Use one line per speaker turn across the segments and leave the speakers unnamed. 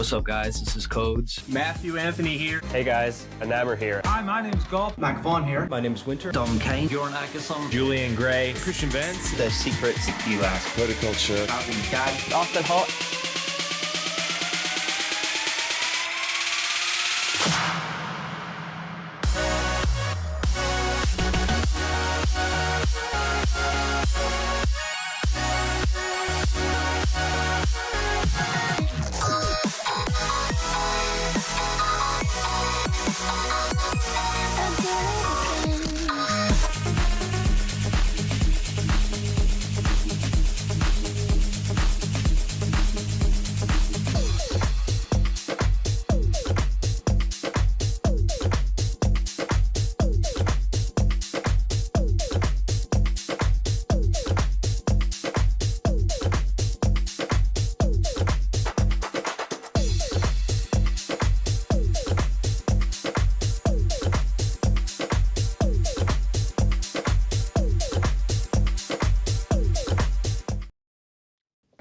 What's up, guys? This is Codes.
Matthew Anthony here.
Hey guys, Anammer here.
Hi, my name's Golf.
Mac Vaughn here.
My name's Winter.
Dom Kane. Bjorn Akesson.
Julian Gray.
Christian Vance.
The Secrets.
Elas.
Horticulture.
Alvin Dad.
Austin Hot.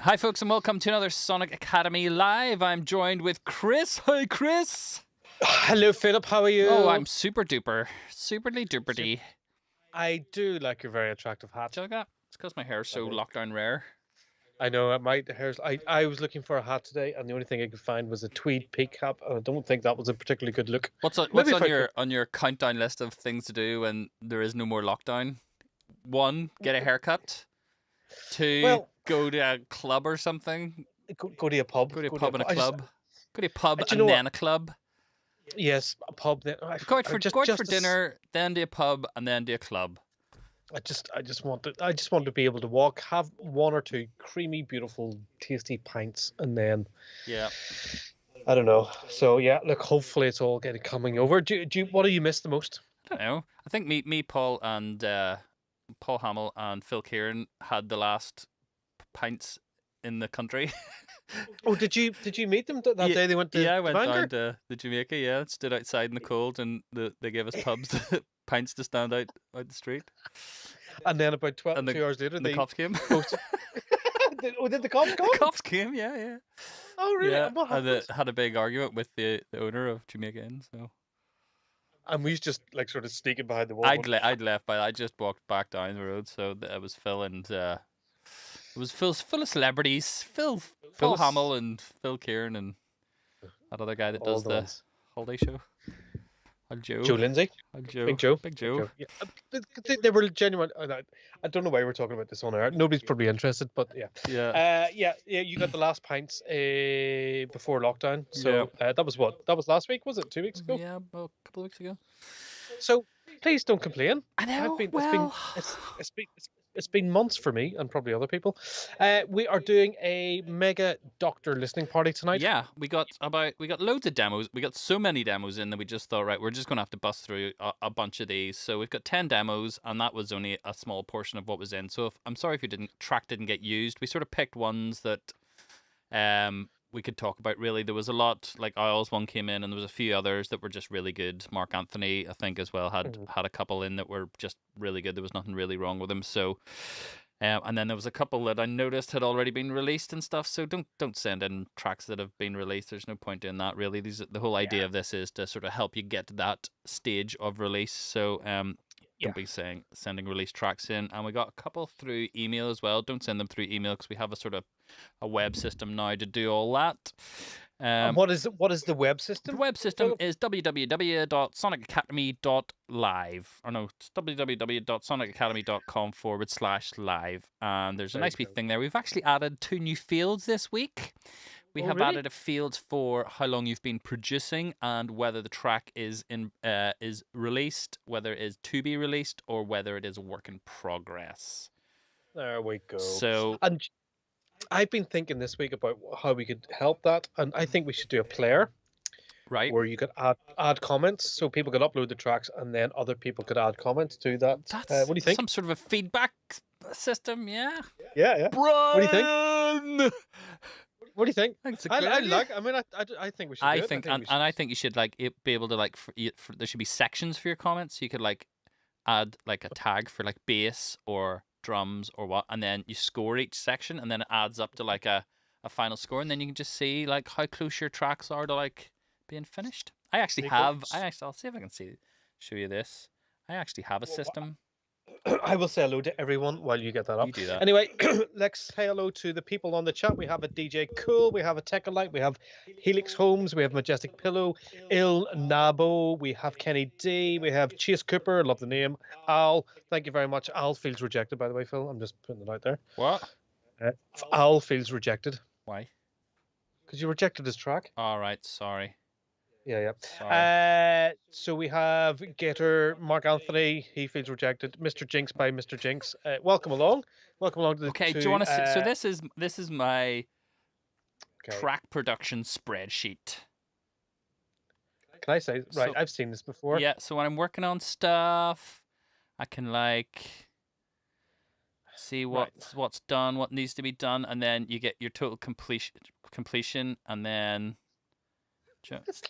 Hi folks and welcome to another Sonic Academy Live. I'm joined with Chris. Hi Chris.
Hello Philip, how are you?
Oh, I'm super duper. Superly duperty.
I do like your very attractive hat.
Do you like that? It's because my hair's so lockdown rare.
I know, my hair's... I was looking for a hat today and the only thing I could find was a tweed peak cap and I don't think that was a particularly good look.
What's on your countdown list of things to do when there is no more lockdown? 1, get a haircut. 2, go to a club or something.
Go to a pub.
Go to a pub and a club. Go to a pub and then a club.
Yes, a pub. Then
Go out for dinner, then to a pub, and then to a club.
I just want to be able to walk, have 1 or 2 creamy, beautiful, tasty pints, and then I don't know. So yeah, look, hopefully it's all coming over. What do you miss the most?
I don't know. I think me, Paul, and Paul Hamill and Phil Kieran had the last pints in the country.
Oh, did you meet them that day they went to?
Yeah, I went
Bangor?
down to the Jamaica. Yeah, stood outside in the cold, and they gave us pubs, pints to stand out the street.
And then about 2 hours later,
the cops came.
Did the cops come?
The cops came. Yeah.
Oh, really?
Yeah,
What
and
happened?
had a big argument with the owner of Jamaica Inn. So
And we was just like sort of sneaking behind the wall.
I'd left, but I just walked back down the road. So it was Phil and it was full of celebrities. Paul Hamill and Phil Kieran and that other guy that does the holiday show. And Joe.
Joe Lindsay.
Big Joe.
Yeah. They were genuine. I don't know why we're talking about this on air. Nobody's probably interested, but yeah. You got the last pints before lockdown. So that was what? That was last week, was it? 2 weeks ago?
Yeah, well, a couple of weeks ago.
So please don't complain.
I know.
It's been months for me and probably other people. We are doing a mega doctor listening party tonight.
Yeah, we got loads of demos. We got so many demos in that we just thought, right, we're just going to have to bust through a bunch of these. So we've got 10 demos, and that was only a small portion of what was in. So I'm sorry if track didn't get used. We sort of picked ones that we could talk about. Really, there was a lot. Like Isles one came in, and there was a few others that were just really good. Mark Anthony, I think, as well had a couple in that were just really good. There was nothing really wrong with them. So, and then there was a couple that I noticed had already been released and stuff. So don't send in tracks that have been released. There's no point in that really. The whole idea of this is to sort of help you get to that stage of release. So don't be sending release tracks in. And we got a couple through email as well. Don't send them through email because we have a sort of a web system now to do all that.
What is the web system?
The web system is www.sonicacademy.live. Or no, it's www.sonicacademy.com/live. And there's a nice wee thing there. We've actually added 2 new fields this week. We have added a field for how long you've been producing and whether the track is released, whether it is to be released, or whether it is a work in progress.
There we go.
So,
and I've been thinking this week about how we could help that, and I think we should do a player,
right,
where you could add comments, so people could upload the tracks, and then other people could add comments to that. What do you think?
Some sort of a feedback system, yeah.
Yeah.
Brian!
What do you think? What do you think?
I think it's a good idea.
I think we should.
I think you should be able to there should be sections for your comments. So you could add a tag for bass or drums or what, and then you score each section, and then it adds up to a a final score, and then you can just see like how close your tracks are to like being finished. I actually
Nico,
have. I'll see if I can show you this. I actually have a system.
I will say hello to everyone while you get that up.
You do that.
Anyway, let's say hello to the people on the chat. We have a DJ Cool, we have a Techalite, we have Helix Holmes, we have Majestic Pillow, Il Nabo, we have Kenny D, we have Chase Cooper, love the name, Al, thank you very much. Al feels rejected, by the way, Phil. I'm just putting it out there.
What?
Al feels rejected.
Why?
Because you rejected his track.
All right, sorry.
Yeah.
Sorry.
So we have Gator, Mark Anthony. He feels rejected. Mr. Jinx by Mr. Jinx. Welcome along. Welcome along to the.
Okay, do you want to see? So this is my
Okay.
track production spreadsheet.
Can I say right?
So-
I've seen this before.
Yeah, so when I'm working on stuff, I can like see what's done, what needs to be done, and then you get your total completion, and then.
It's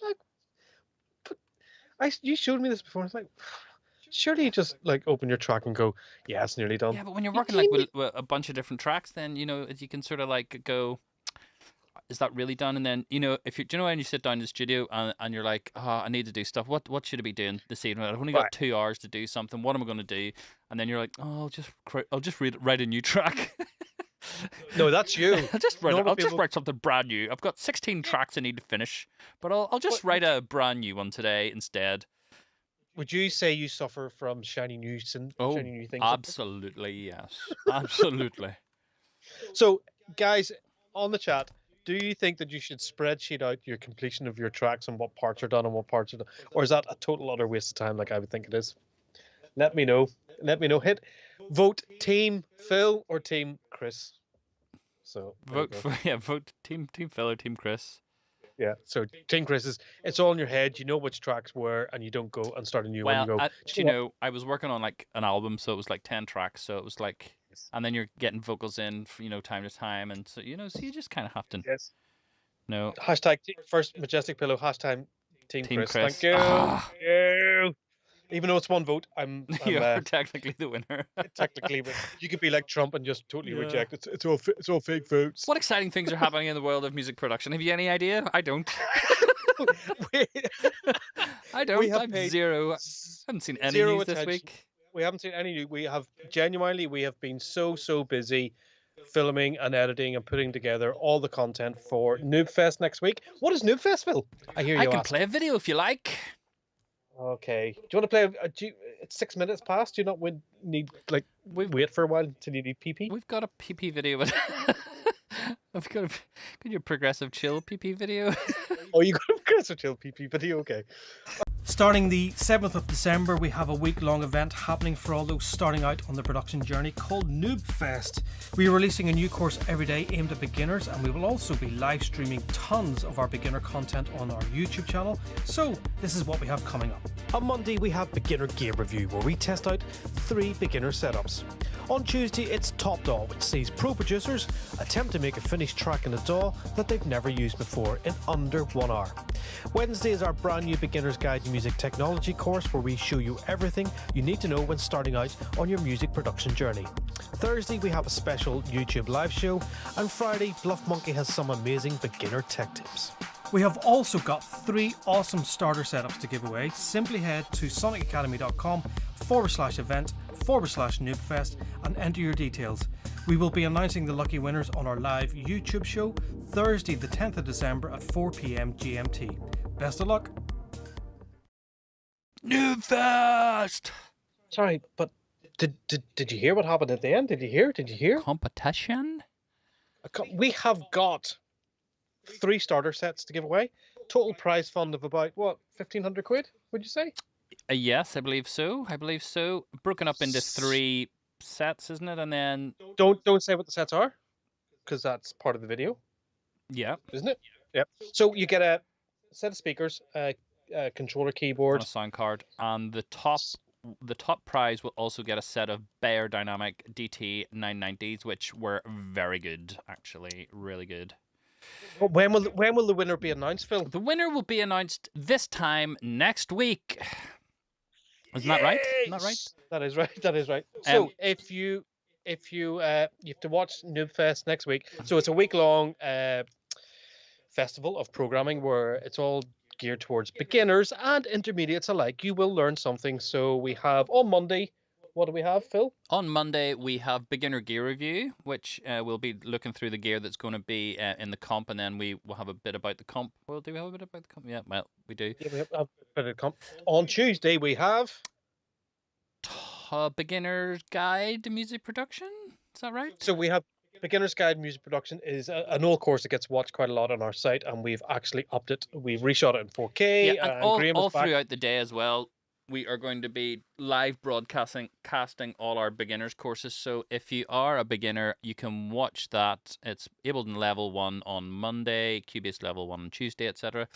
like, you showed me this before. It's like, surely you just like open your track and go, yeah, it's nearly done.
Yeah, but when you're
You
working like
can't-
with a bunch of different tracks, then you know you can sort of like go, is that really done? And then if you when you sit down in the studio and you're like, I need to do stuff. What should I be doing this evening? I've only got 2 hours to do something. What am I going to do? And then you're like, I'll just write a new track.
No, that's you.
I'll just write.
Normal
I'll just
people-
write something brand new. I've got 16 tracks I need to finish, but I'll just write a brand new one today instead.
Would you say you suffer from shiny new things?
Absolutely yes, absolutely.
So, guys, on the chat, do you think that you should spreadsheet out your completion of your tracks and what parts are done and what parts are done, or is that a total utter waste of time? Like I would think it is. Let me know. Let me know. Vote Team Phil or Team Chris. So there you go.
Vote Team Phil or Team Chris.
Yeah. So Team Chris is it's all in your head. You know which tracks were, and you don't go and start a new one.
Well,
You go.
I was working on like an album, so it was like 10 tracks. So it was like, and then you're getting vocals in, time to time, and so so you just kind of have to
Yes.
know.
Hashtag first Majestic Pillow. Hashtag Team Chris.
Chris.
Thank you.
Ah.
Thank you. Even though it's one vote, I'm
You're technically the winner.
technically, but you could be like Trump and just totally
Yeah.
reject it. It's all fake votes.
What exciting things are happening in the world of music production? Have you any idea? I don't. I don't.
have
I'm
paid
zero. I haven't seen any
zero
news this
attention.
week.
We haven't seen any. We have genuinely, we have been so busy filming and editing and putting together all the content for Noob Fest next week. What is Noob Fest, Phil? I hear you
I can
ask.
play a video if you like.
Okay. Do you want to play? It's 6 minutes past. Do you not need like wait for a while until you need PP?
We've got a PP video, but I've got your progressive chill PP video.
Oh, you got a Chris Chill PP video. Okay.
Starting the 7th of December, we have a week-long event happening for all those starting out on the production journey called Noob Fest. We are releasing a new course every day aimed at beginners, and we will also be live streaming tons of our beginner content on our YouTube channel. So this is what we have coming up.
On Monday, we have Beginner Game Review, where we test out 3 beginner setups. On Tuesday, it's Top DAW, which sees pro producers attempt to make a finished track in a DAW that they've never used before in under 1 hour. Wednesday is our brand new Beginner's Guide to Music Technology course, where we show you everything you need to know when starting out on your music production journey. Thursday, we have a special YouTube live show, and Friday, Bluff Monkey has some amazing beginner tech tips.
We have also got 3 awesome starter setups to give away. Simply head to sonicacademy.com/event/noobfest and enter your details. We will be announcing the lucky winners on our live YouTube show Thursday the 10th of December at 4 p.m. GMT. Best of luck.
Noob Fest!
Sorry, but did you hear what happened at the end? Did you hear?
Competition?
We have got 3 starter sets to give away. Total prize fund of about what, 1,500 quid? Would you say?
Yes, I believe so. Broken up into 3 sets, isn't it? And then
Don't say what the sets are, because that's part of the video,
yeah,
isn't it? Yep. So you get a set of speakers, a controller
on
keyboard.
a sound card, and the top prize will also get a set of Bayer Dynamic DT 990s, which were very good, actually, really good.
When will the winner be announced, Phil?
The winner will be announced this time next week. Isn't that right? Isn't that right?
That is right. That is right. So
Um,
if you if you have to watch Noob Fest next week. So it's a week long festival of programming where it's all geared towards beginners and intermediates alike. You will learn something. So we have on Monday. What do we have, Phil?
On Monday, we have beginner gear review, which we'll be looking through the gear that's going to be in the comp, and then we will have a bit about the comp. Well, do we have a bit about the comp? Yeah, well, we do.
Yeah, we have a bit of comp. On Tuesday, we have
Beginner's Guide to Music Production. Is that right?
So we have Beginner's Guide Music Production is an old course that gets watched quite a lot on our site, and we've actually upped it. We've reshot it in 4K.
Yeah, and all throughout the day as well, we are going to be live casting all our beginners courses. So if you are a beginner, you can watch that. It's Ableton Level 1 on Monday, Cubase Level 1 on Tuesday, etc.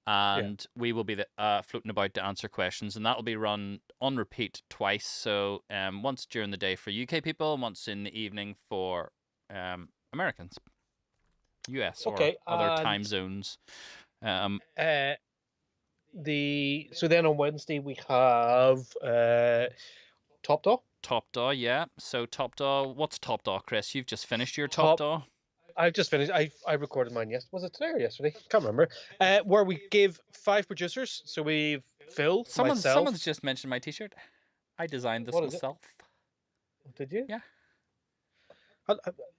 And we will be floating about to answer questions, and that will be run on repeat twice. So once during the day for UK people, and once in the evening for Americans, US or other time zones.
So then on Wednesday we have Top Daw.
Top Daw, yeah. So Top Daw, what's Top Daw, Chris? You've just finished your Top Daw.
I've just finished. I recorded mine yesterday. Was it today or yesterday? Can't remember. Where we gave 5 producers. So we've Phil, myself.
Someone's just mentioned my T-shirt. I designed this myself.
Did you?
Yeah.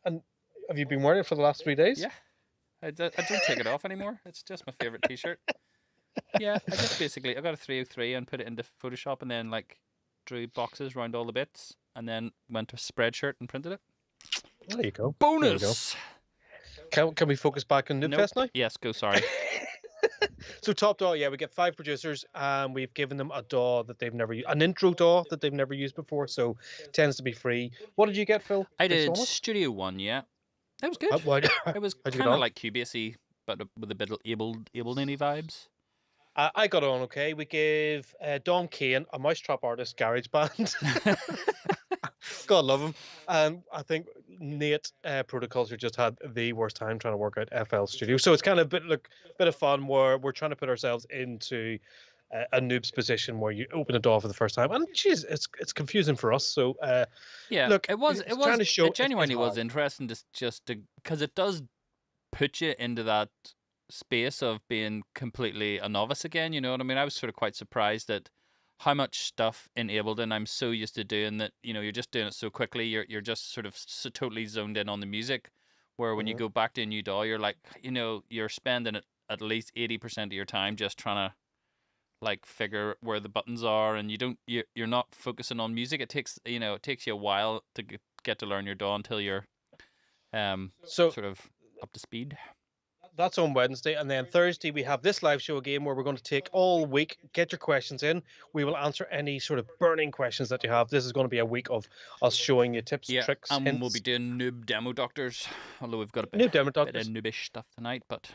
And have you been wearing it for the last 3 days?
Yeah. I don't take it off anymore. It's just my favorite T-shirt. Yeah, I just basically I got a 303 and put it into Photoshop, and then like drew boxes around all the bits, and then went to Spreadshirt and printed it.
There you go.
Bonus.
Can we focus back on Noob Fest now?
Yes, go. Sorry.
So Top DAW, yeah, we get 5 producers, and we've given them a DAW that they've never used, an intro DAW that they've never used before, so it tends to be free. What did you get, Phil?
I did Studio One, yeah. That was good. It was kind of like Cubasey, but with a bit of Ableton-y vibes.
I got on okay. We gave Dom Kane, a Mousetrap artist, GarageBand. God love him. And I think Nate Protoculture just had the worst time trying to work out FL Studio. So it's kind of a bit of fun where we're trying to put ourselves into a noob's position where you open a DAW for the first time, and geez, it's confusing for us. So
yeah,
look,
it genuinely was interesting just to because it does put you into that space of being completely a novice again. You know what I mean? I was sort of quite surprised at how much stuff in Ableton I'm so used to doing that. You know, you're just doing it so quickly. You're just sort of so totally zoned in on the music. Where when you go back to a new DAW, you're like, you know, you're spending at least 80% of your time just trying to like figure where the buttons are, and you're not focusing on music. It takes you a while to get to learn your DAW until you're sort of up to speed.
That's on Wednesday, and then Thursday we have this live show again where we're going to take all week, get your questions in. We will answer any sort of burning questions that you have. This is going to be a week of us showing you tips, tricks,
and
hints.
We'll be doing noob demo doctors, although we've got a bit of noobish stuff tonight. But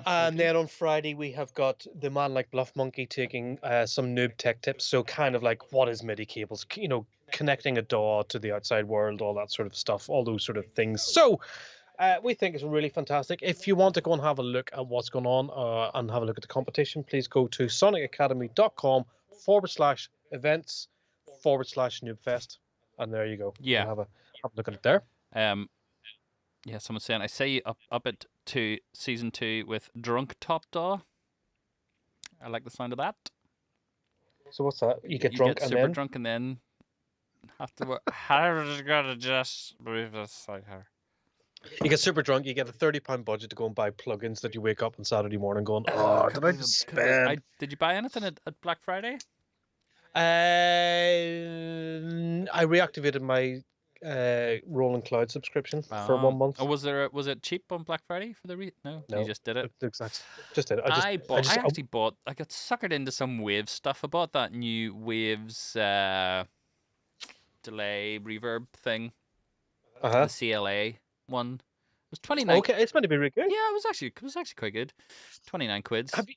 and then on Friday we have got the man like Bluff Monkey taking some noob tech tips. So kind of like what is MIDI cables, you know, connecting a DAW to the outside world, all that sort of stuff, all those sort of things. So we think it's really fantastic. If you want to go and have a look at what's going on and have a look at the competition, please go to sonicacademy.com/events/Noobfest. And there you go.
Yeah.
Have a look at it there.
Yeah, someone's saying, I say up it to season 2 with drunk Top DAW. I like the sound of that.
So what's that? You get drunk and
super drunk and then have to work. How gotta just move this like her.
You get super drunk, you get a £30 budget to go and buy plugins that you wake up on Saturday morning going, oh, did I just spend?
Did you buy anything at Black Friday?
I reactivated my Rolling Cloud subscription for 1 month.
Oh, was it cheap on Black Friday for the No, you just did it.
Exactly. Just did it. I
got suckered into some Waves stuff. I bought that new Waves delay reverb thing. The CLA one. It was 29.
Okay, it's meant to be really good.
Yeah, it was actually quite good. 29 quid.
Have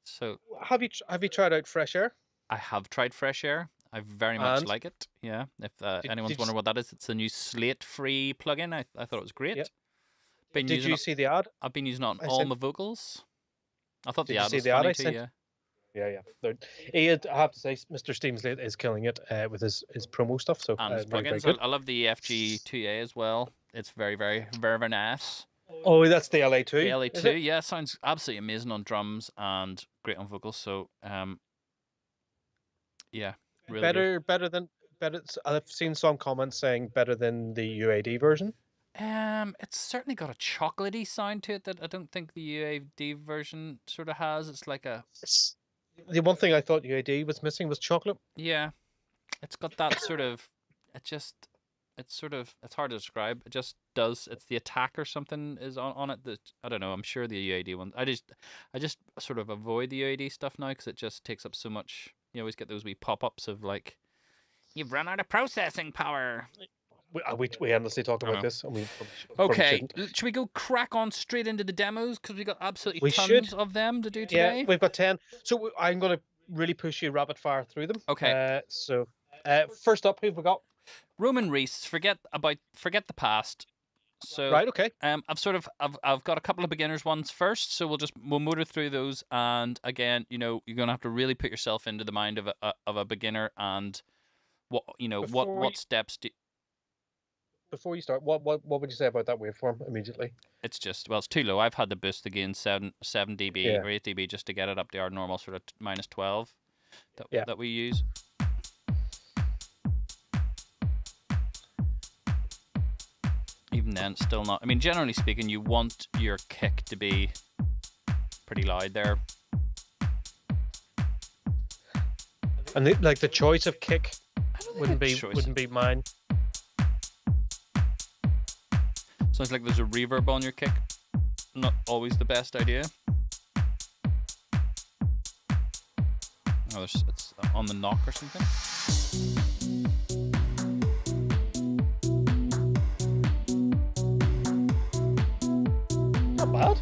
you tried out Fresh Air?
I have tried Fresh Air. I very much like it. Yeah. If anyone's wondering what that is, it's a new Slate-free plugin. I thought it was great.
Yep. Did you see the ad?
I've been using it on all my vocals. I thought the ad was
funny
too. Yeah.
yeah. I have to say, Mr. Steven Slate is killing it with his promo stuff. So
And his
very, very
plugins.
good.
I love the FG2A as well. It's very, very, very, very nice.
Oh, that's the LA2.
The
is
LA2,
it?
yeah, sounds absolutely amazing on drums and great on vocals. So, yeah, really good.
Better. I've seen some comments saying better than the UAD version.
It's certainly got a chocolatey sound to it that I don't think the UAD version sort of has. It's like a
The one thing I thought UAD was missing was chocolate.
yeah, it's got that sort of. It's hard to describe. It just does. It's the attack or something is on it that I don't know. I'm sure the UAD one. I just sort of avoid the UAD stuff now because it just takes up so much. You always get those wee pop-ups of like, you've run out of processing power.
We endlessly talk
I
about
know.
this, and we probably
Okay,
shouldn't.
should we go crack on straight into the demos because we got absolutely
We
tons
should.
of them to do today?
Yeah, we've got 10. So I'm going to really push you rapid fire through them.
Okay.
First up, who've we got?
Roman Reese. Forget the past. So
Right. Okay.
I've got a couple of beginners ones first, so we'll motor through those. And again, you're gonna have to really put yourself into the mind of a beginner and what steps do.
Before you start, what would you say about that waveform immediately?
It's just it's too low. I've had to boost the gain 7 dB
Yeah.
or 8 dB just to get it up to our normal sort of minus 12
Yeah.
that we use. Even then, still not. I mean, generally speaking, you want your kick to be pretty loud there.
And the choice of kick wouldn't be mine.
Sounds like there's a reverb on your kick. Not always the best idea. Oh, it's on the knock or something.
Not bad.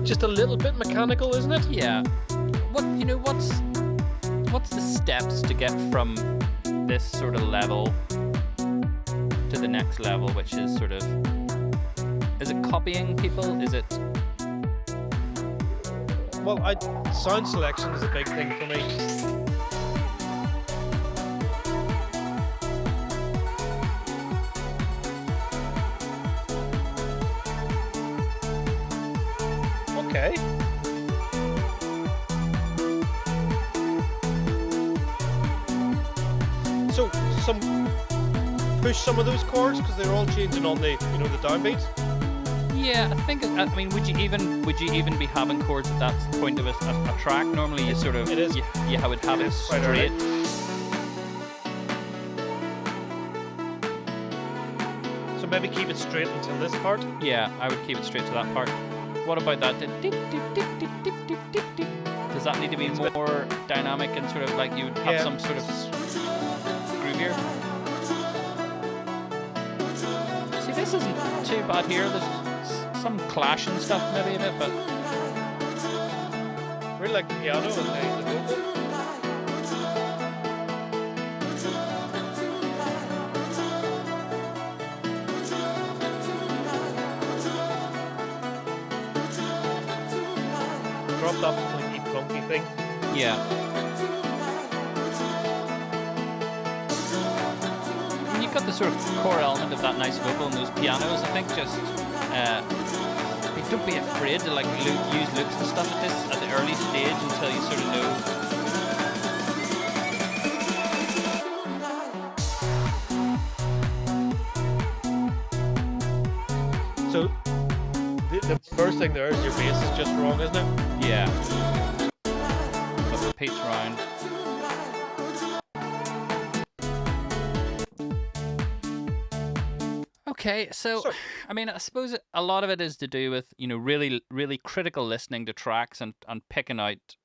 Just a little bit mechanical, isn't it?
Yeah. What's the steps to get from this sort of level to the next level, which is sort of, is it copying people? Is it?
Well, sound selection is a big thing for me. Okay. So push some of those chords because they're all changing on the the downbeat.
Yeah, I mean, would you even be having chords at that point of a track? Normally, you sort of
It is.
you would have it
Quite early.
straight.
So maybe keep it straight until this part.
Yeah, I would keep it straight to that part. What about that? Does that need to be more dynamic and sort of like you would have some sort of groove here? See, this isn't too bad here. There's some clash and stuff maybe in it, but
Really like the piano and the vocal. Dropped off the clinky plunky thing.
yeah. And you've got the sort of core element of that nice vocal and those pianos. I think just don't be afraid to like use loops and stuff at the early stage until you sort of know.
So the first thing there is your bass is just wrong, isn't it?
Yeah. But repeats round. Okay, so I mean, I suppose a lot of it is to do with really, really critical listening to tracks and picking out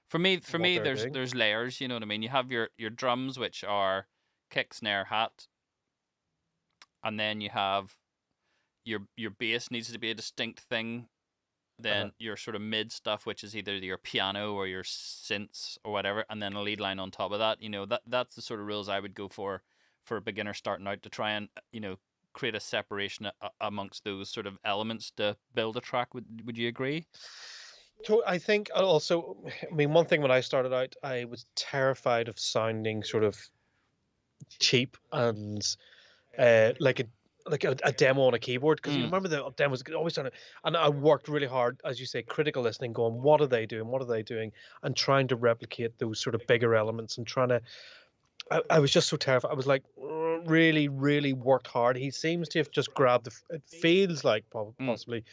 for me there's layers. You know what I mean? You have your drums, which are kick, snare, hat, and then you have your bass needs to be a distinct thing. Then your sort of mid stuff, which is either your piano or your synths or whatever, and then a lead line on top of that. That's the sort of rules I would go for a beginner starting out to try and create a separation amongst those sort of elements to build a track. Would you agree?
So I think also, I mean, one thing when I started out, I was terrified of sounding sort of cheap and like a demo on a keyboard, because you
Mm.
remember the demos always sounded, and I worked really hard, as you say, critical listening, going, what are they doing, what are they doing, and trying to replicate those sort of bigger elements, and trying to. I was just so terrified. I was like, really, really worked hard. He seems to have just grabbed it feels like possibly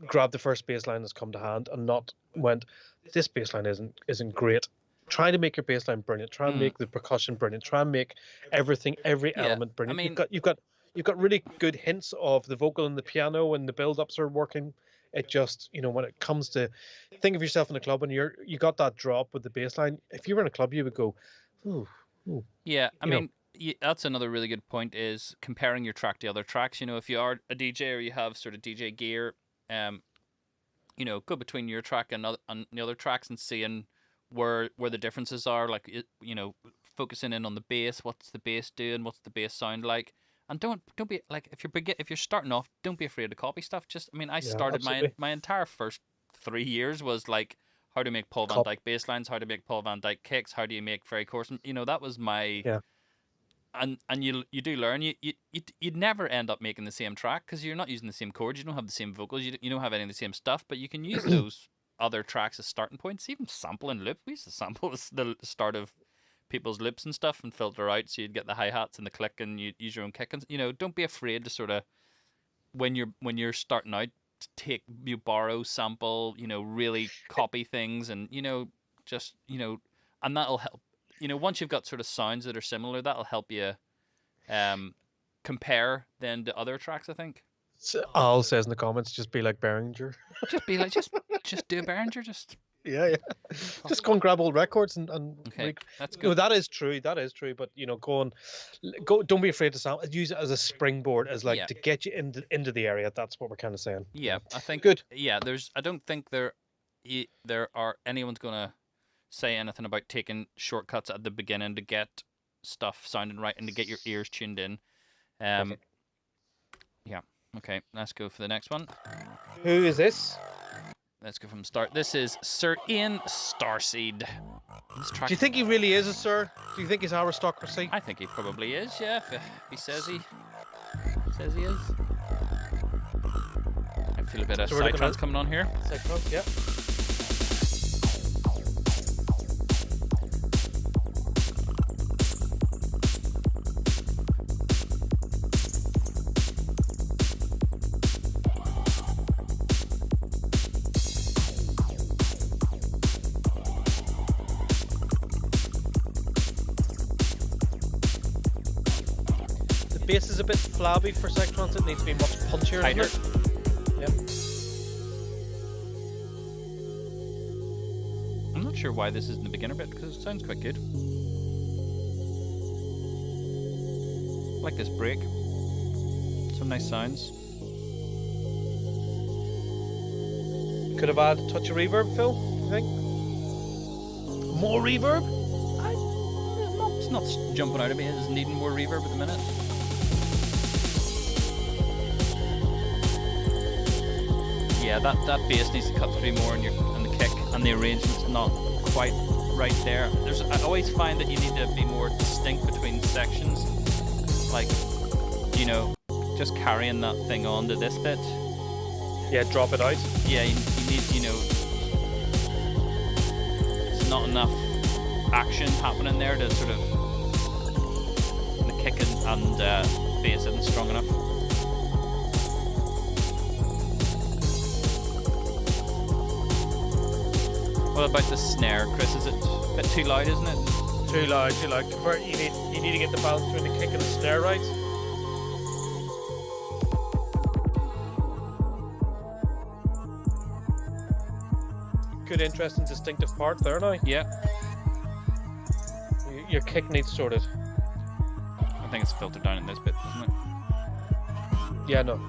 grabbed the first bass line that's come to hand and not went, this bass line isn't great. Try to make your bass line brilliant. Try and make the percussion brilliant. Try and make everything, every
Yeah,
element
I
brilliant.
mean,
You've got really good hints of the vocal and the piano, and the build-ups are working. It just, when it comes to, think of yourself in a club and you got that drop with the bass line. If you were in a club, you would go, ooh, ooh.
yeah, I mean, that's another really good point, is comparing your track to other tracks. If you are a DJ or you have sort of DJ gear, go between your track and the other tracks and seeing where the differences are. Like, focusing in on the bass. What's the bass doing? What's the bass sound like? And don't be like, if you're starting off, don't be afraid to copy stuff. Just, I mean, I started my entire first 3 years was like, how to make Paul Van Dyke bass lines, how to make Paul Van Dyke kicks, how do you make Ferry Corson? That was my and you do learn. You'd never end up making the same track because you're not using the same chords, you don't have the same vocals, you don't have any of the same stuff, but you can use those other tracks as starting points. Even sample and loop. We used to sample the start of people's loops and stuff and filter out, so you'd get the hi-hats and the click, and you use your own kick. And don't be afraid to sort of, when you're starting out, you borrow, sample, really copy things, and just and that'll help. Once you've got sort of sounds that are similar, that'll help you compare then to other tracks, I think.
Al says in the comments, just be like Behringer.
Just be like, just do a Behringer, just
yeah. Just go and grab old records and
okay, that's good.
That is true. But go. Don't be afraid to sound. Use it as a springboard, as like to get you into the area. That's what we're kind of saying.
Yeah, I think
good.
Yeah, I don't think there are anyone's gonna say anything about taking shortcuts at the beginning to get stuff sounding right and to get your ears tuned in.
Perfect.
Yeah. Okay, let's go for the next one.
Who is this?
Let's go from the start. This is Sir Ian Starseed.
Do you think he really is a sir? Do you think he's aristocracy?
I think he probably is, yeah. If he says he is. I feel a bit of psytrance coming on here.
Psytrance, yeah. Bass is a bit flabby for psytrance. It needs to be much punchier.
Tighter.
Yep.
I'm not sure why this isn't the beginner bit, because it sounds quite good. I like this break. Some nice sounds.
Could have added a touch of reverb, Phil, you think? More reverb?
It's not jumping out at me as needing more reverb at the minute. Yeah, that bass needs to cut through more on the kick, and the arrangement's not quite right there. I always find that you need to be more distinct between sections, like just carrying that thing on to this bit.
Yeah, drop it out.
Yeah, you need it's not enough action happening there to sort of the kick and bass isn't strong enough. What about the snare, Chris? Is it a bit too loud, isn't it?
Too loud. You need to get the balance between the kick and the snare right. Good, interesting, distinctive part there now.
Yeah.
Your kick needs sorted.
I think it's filtered down in this bit, isn't it?
Yeah, no.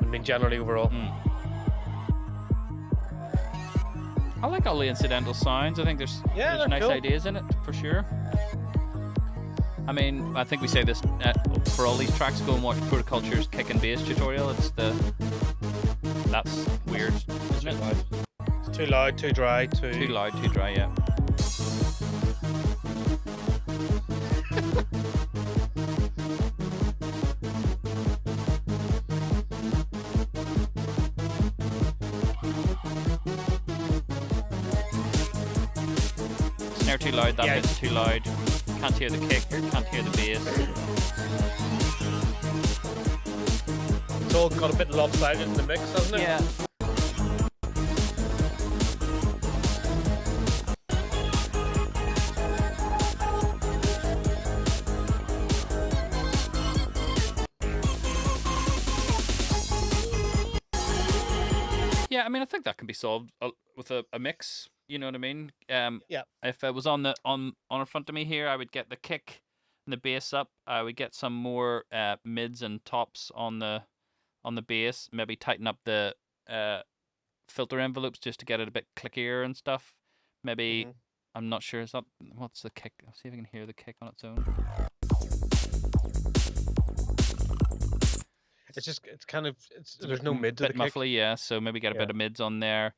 I mean, generally overall.
I like all the incidental sounds. I think there's nice
cool
ideas in it, for sure. I mean, I think we say this for all these tracks. Go and watch pArTay's kick and bass tutorial. That's weird, isn't it?
It's too loud, too dry,
Too loud, too dry. Yeah. Snare too loud. That bit's too loud. Can't hear the kick. Can't hear the bass.
It's all got a bit lopsided in the mix, hasn't it?
Yeah. Yeah, I mean, I think that can be solved with a mix. You know what I mean?
Yeah.
If it was on in front of me here, I would get the kick and the bass up. I would get some more mids and tops on the bass. Maybe tighten up the filter envelopes just to get it a bit clickier and stuff. Maybe I'm not sure. Is that what's the kick? I'll see if I can hear the kick on its own.
There's no mid to the
bit
kick.
muffly, yeah. So maybe get a bit of mids on there.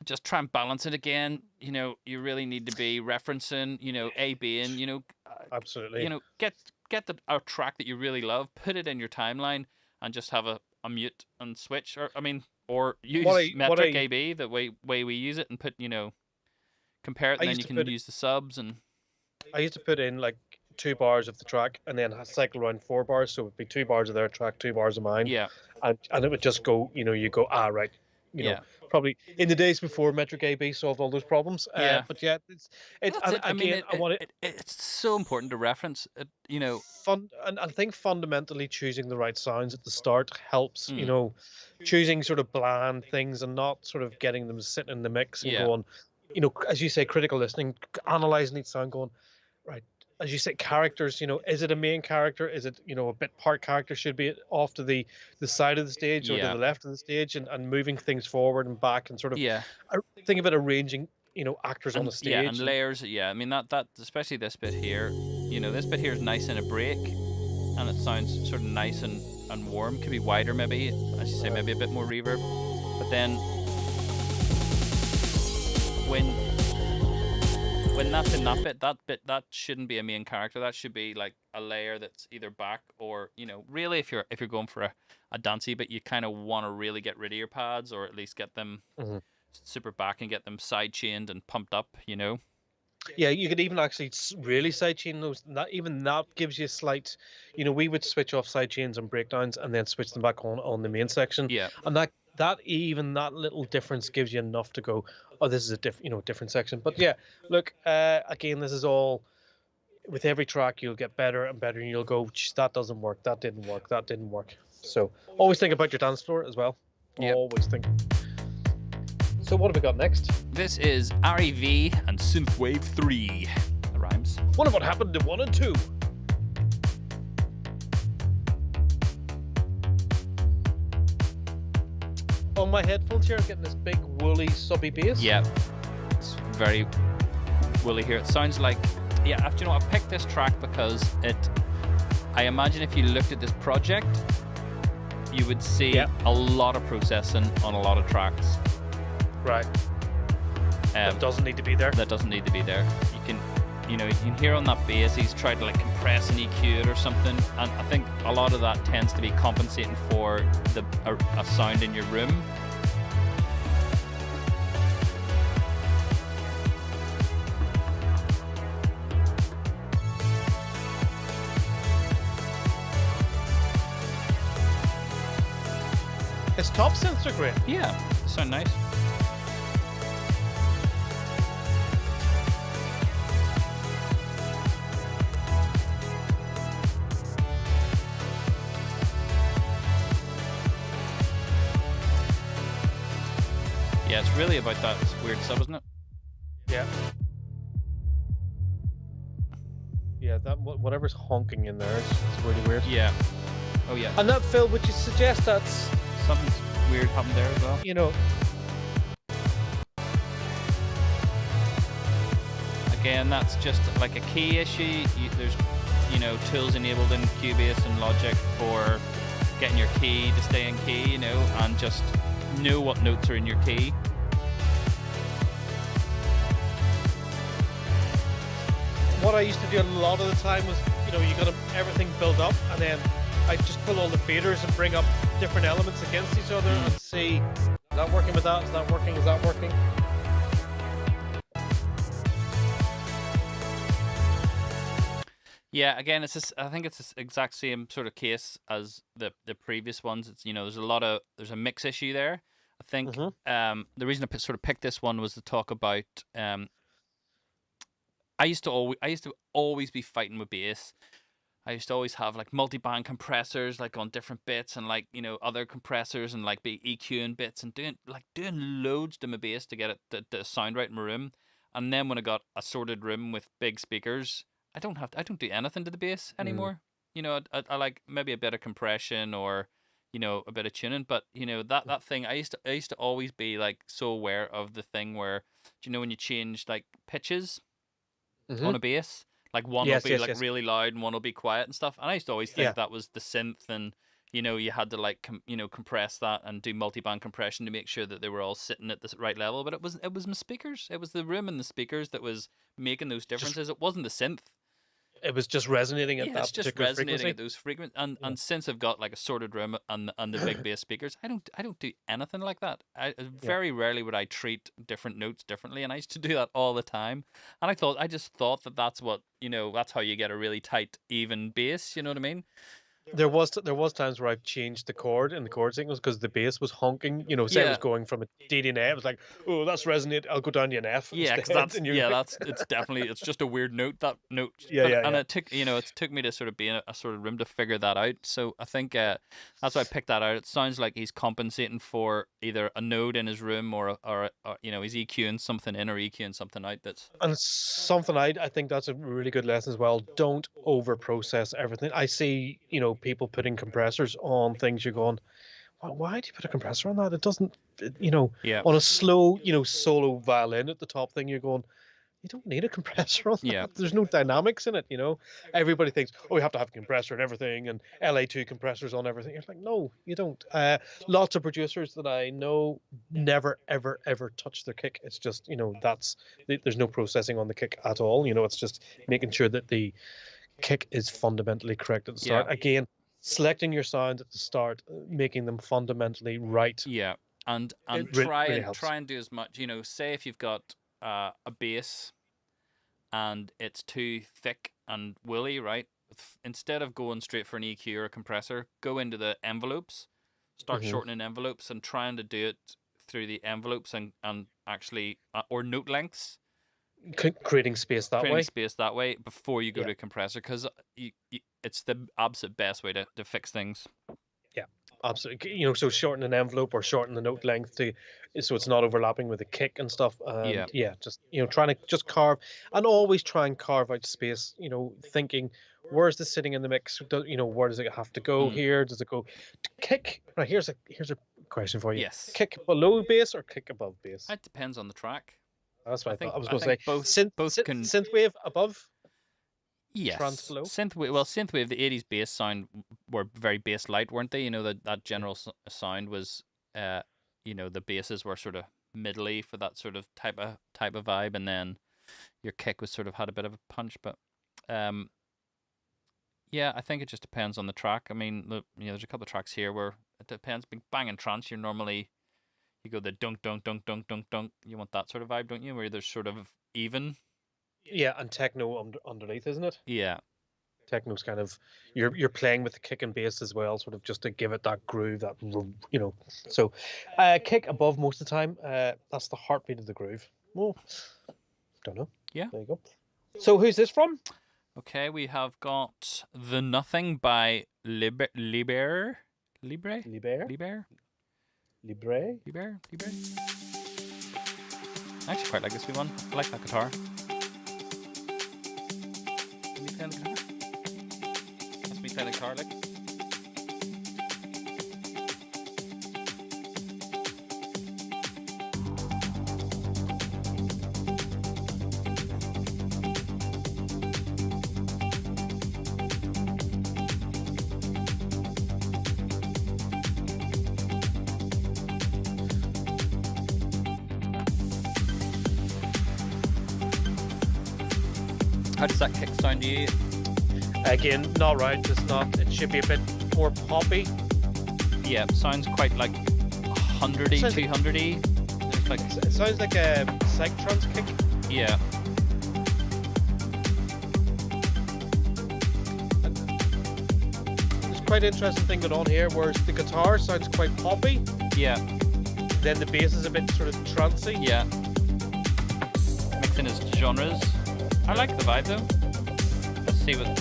Just try and balance it again. You know, you really need to be referencing. You know, A, B, and you know,
Absolutely.
You know, get a track that you really love, put it in your timeline, and just have a mute and switch. Or use metric AB the way we use it, and put compare it. And then you can use the subs. And
I used to put in like 2 bars of the track and then cycle around 4 bars, so it would be 2 bars of their track, 2 bars of mine.
Yeah.
And it would just go, you go, right. You know, probably in the days before metric AB solved all those problems. But yeah,
it's so important to reference it,
and I think fundamentally choosing the right sounds at the start helps, choosing sort of bland things and not sort of getting them sitting in the mix and going, as you say, critical listening, analyzing each sound, going, right, as you say, characters, is it a main character? Is it, a bit part character? Should be off to the side of the stage or to the left of the stage, and moving things forward and back, and sort of think about arranging, actors on the stage.
Yeah, and layers. Yeah, I mean that especially this bit here. This bit here is nice in a break, and it sounds sort of nice and warm. Could be wider, maybe, as you say, maybe a bit more reverb. But then when that's in that bit that shouldn't be a main character. That should be like a layer that's either back or, really if you're going for a dancey bit, you kind of want to really get rid of your pads, or at least get them super back and get them side chained and pumped up.
Yeah, you could even actually really side chain those. That gives you a slight, we would switch off side chains and breakdowns and then switch them back on the main section.
Yeah,
and that little difference gives you enough to go, oh, this is a different section. But yeah, look, again, this is all with every track. You'll get better and better, and you'll go, that doesn't work, that didn't work. So always think about your dance floor as well. Always think. So what have we got next?
This is REV and Synthwave 3. That rhymes.
Wonder what happened to 1 and 2. On my headphones here, I'm getting this big woolly subby bass.
Yeah, it's very woolly here. It sounds like, I picked this track because I imagine if you looked at this project, you would see a lot of processing on a lot of tracks.
Right. That doesn't need to be there.
That doesn't need to be there. You can hear on that bass, he's tried to like compress and EQ it or something, and I think a lot of that tends to be compensating for a sound in your room.
His top synths are great.
Yeah, sound nice. Yeah, it's really about that weird sub, isn't it?
Yeah. Yeah, that whatever's honking in there is really weird.
Yeah. Oh yeah.
And that, Phil, would you suggest that's
something's weird happened there as well?
Again,
that's just like a key issue. There's tools enabled in Cubase and Logic for getting your key to stay in key, and just know what notes are in your key.
What I used to do a lot of the time was, you got everything built up, and then I just pull all the faders and bring up different elements against each other and see, is that working with that? Is that working? Is that working?
Yeah, again, I think it's the exact same sort of case as the previous ones. It's there's a mix issue there. I think the reason I sort of picked this one was to talk about. I used to always be fighting with bass. I used to always have like multi-band compressors like on different bits, and like other compressors, and like be EQing bits and doing loads to my bass to get it to sound right in my room. And then when I got a sorted room with big speakers, I don't do anything to the bass anymore. I like maybe a bit of compression or a bit of tuning, but that thing I used to always be like so aware of the thing where when you change like pitches on a bass, like one will be like really loud and one will be quiet and stuff, and I used to always think that was the synth, and you had to like compress that and do multi-band compression to make sure that they were all sitting at the right level, but it was my speakers, it was the room and the speakers that was making those differences. It wasn't the synth.
It was just resonating at that
it's just
particular
resonating
frequency.
at those frequencies. And since I've got like a sorted room and the big bass speakers, I don't do anything like that. Very rarely would I treat different notes differently, and I used to do that all the time. And I just thought that that's what that's how you get a really tight, even bass. You know what I mean?
There was times where I've changed the chord in the chord signals because the bass was honking. Say it was going from a D to an F. It was like, oh, that's resonate. I'll go down to an F.
Yeah, because it's just a weird note. That note. And it took me to sort of be in a sort of room to figure that out. So I think that's why I picked that out. It sounds like he's compensating for either a node in his room or he's EQing something in or EQing something out.
And something I think that's a really good lesson as well. Don't over process everything. I see people putting compressors on things. You're going, why do you put a compressor on that? It doesn't, on a slow, solo violin at the top thing, you're going, you don't need a compressor on that.
Yeah.
There's no dynamics in it, Everybody thinks, oh, you have to have a compressor and everything, and LA2 compressors on everything. It's like, no, you don't. Lots of producers that I know never, ever, ever touch their kick. It's just, there's no processing on the kick at all. It's just making sure that the kick is fundamentally correct at the start. Again, selecting your sound at the start, making them fundamentally right.
Yeah, and try and do as much. Say if you've got a bass and it's too thick and woolly, right? Instead of going straight for an EQ or a compressor, go into the envelopes, start shortening envelopes and trying to do it through the envelopes and actually or note lengths.
Creating space that
way before you go to a compressor, because it's the absolute best way to fix things.
Yeah, absolutely. So shorten an envelope or shorten the note length so it's not overlapping with the kick and stuff. Just trying to just carve, and always try and carve out space. Thinking, where's this sitting in the mix? Where does it have to go here? Does it go to kick? Right, here's a question for you.
Yes.
Kick below bass or kick above bass?
It depends on the track.
That's what I thought. I was going to say
both
synthwave above.
Yes.
Trance below.
Synthwave. The 80s bass sound were very bass light, weren't they? That general sound was, the basses were sort of middly for that sort of type of vibe, and then your kick was sort of had a bit of a punch. But, I think it just depends on the track. I mean, there's a couple of tracks here where it depends. Big banging trance, you're normally. You go the dunk, dunk, dunk, dunk, dunk, dunk. You want that sort of vibe, don't you? Where there's sort of even.
Yeah, and techno underneath, isn't it?
Yeah.
Techno's kind of you're playing with the kick and bass as well, sort of just to give it that groove, that So, kick above most of the time. That's the heartbeat of the groove. Well, don't know.
Yeah.
There you go. So who's this from?
Okay, we have got The Nothing by Libre. I actually quite like this one. I like that guitar. Can you play the guitar? That's me playing the guitar, like. How does that kick sound to you?
Again, not right. It's not. It should be a bit more poppy.
Yeah, sounds quite like 100y,
Sounds-
200y. There's like,
It sounds like a psych-trance kick.
yeah.
There's quite an interesting thing going on here, whereas the guitar sounds quite poppy,
Yeah,
then the bass is a bit sort of trancey.
yeah. Mixing his genres. I like the vibe though. Let's see what.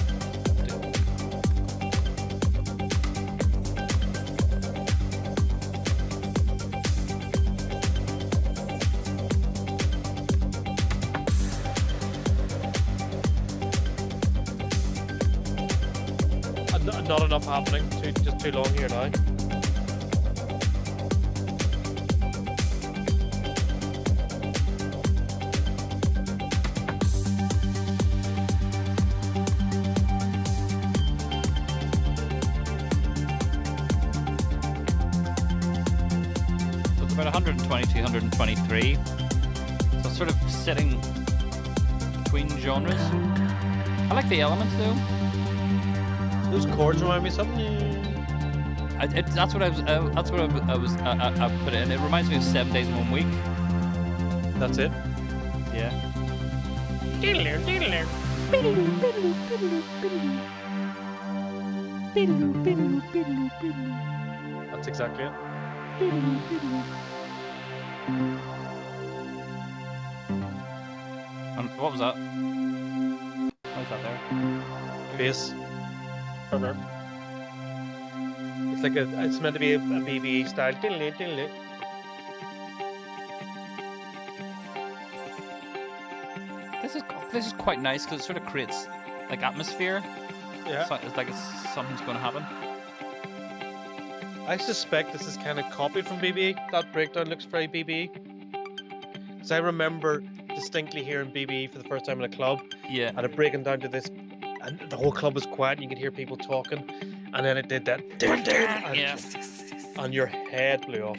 Not enough happening. Just too long here now.
So it's about 120 to 123. So sort of sitting between genres. I like the elements though.
Those chords remind me of something.
That's what I was. I put it in. It reminds me of 7 Days in 1 Week.
That's it.
Yeah.
That's exactly it.
And what was that? What was that there?
Bass. It's like it's meant to be a BBE style.
This is quite nice because it sort of creates like atmosphere.
Yeah.
So it's like something's going to happen.
I suspect this is kind of copied from BBE. That breakdown looks very BBE. Because I remember distinctly hearing BBE for the first time in a club,
Yeah.
and it breaking down to this, and the whole club was quiet, and you could hear people talking, and then it did that, and,
Yeah.
and your head blew off.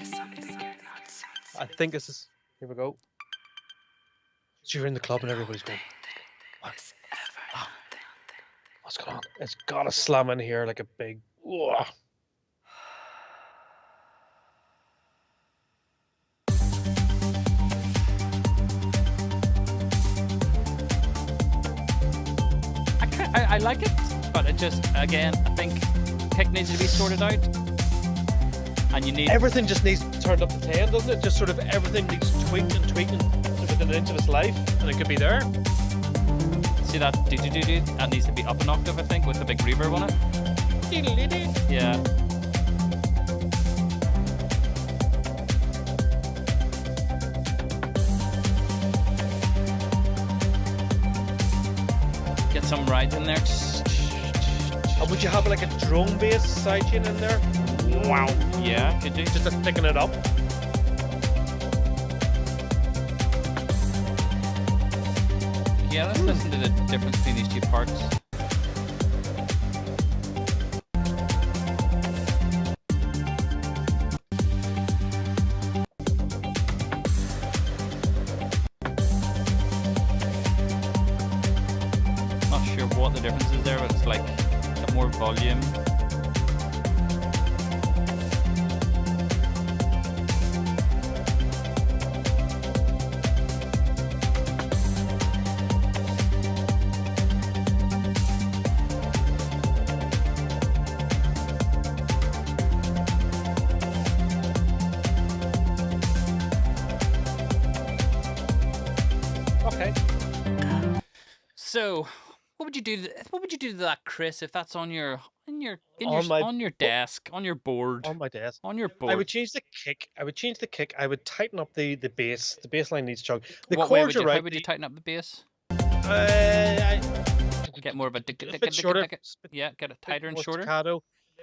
I think this is. Here we go. So you're in the club, and everybody's going. What's going on? It's got to slam in here like a big. Whoa.
I like it, but it just, again, I think kick needs to be sorted out. And you need...
Everything just needs turned up to 10, doesn't it? Just sort of everything needs tweaked and tweaked within an inch of its life, and it could be there.
See that do-do-do-do? That needs to be up an octave, I think, with a big reverb on it. Yeah. Get some rides in there.
And would you have like a drum bass sidechain in there?
Wow. Yeah, could do.
Just to thicken it up.
Yeah, let's listen to the difference between these two parts. Not sure what the difference is there, but it's like got more volume.
Okay.
So, what would you do? What would you do to that, Chris? If that's on your
my-
on your desk, on your board,
On my desk.
on your board?
I would change the kick. I would tighten up the bass. The bass line needs chug. The
What way
chords
would you,
are right.
how would you tighten up the bass? Get more of a
a bit shorter.
Yeah, get it tighter and
more
shorter.
staccato.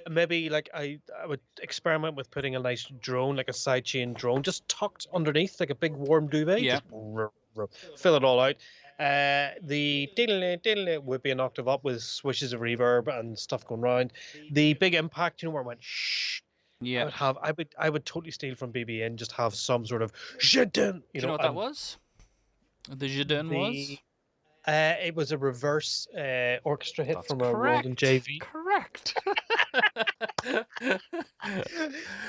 Maybe like I would experiment with putting a nice drone, like a sidechain drone, just tucked underneath, like a big warm duvet.
Yeah.
Just fill it all out. The diddle would be an octave up with swishes of reverb and stuff going round. The big impact, where I went shh.
Yeah.
I would totally steal from BB and just have some sort of shit.
Do you know what that was? The Jadun was?
It was a reverse orchestra hit
That's
from a Roland JV.
Correct.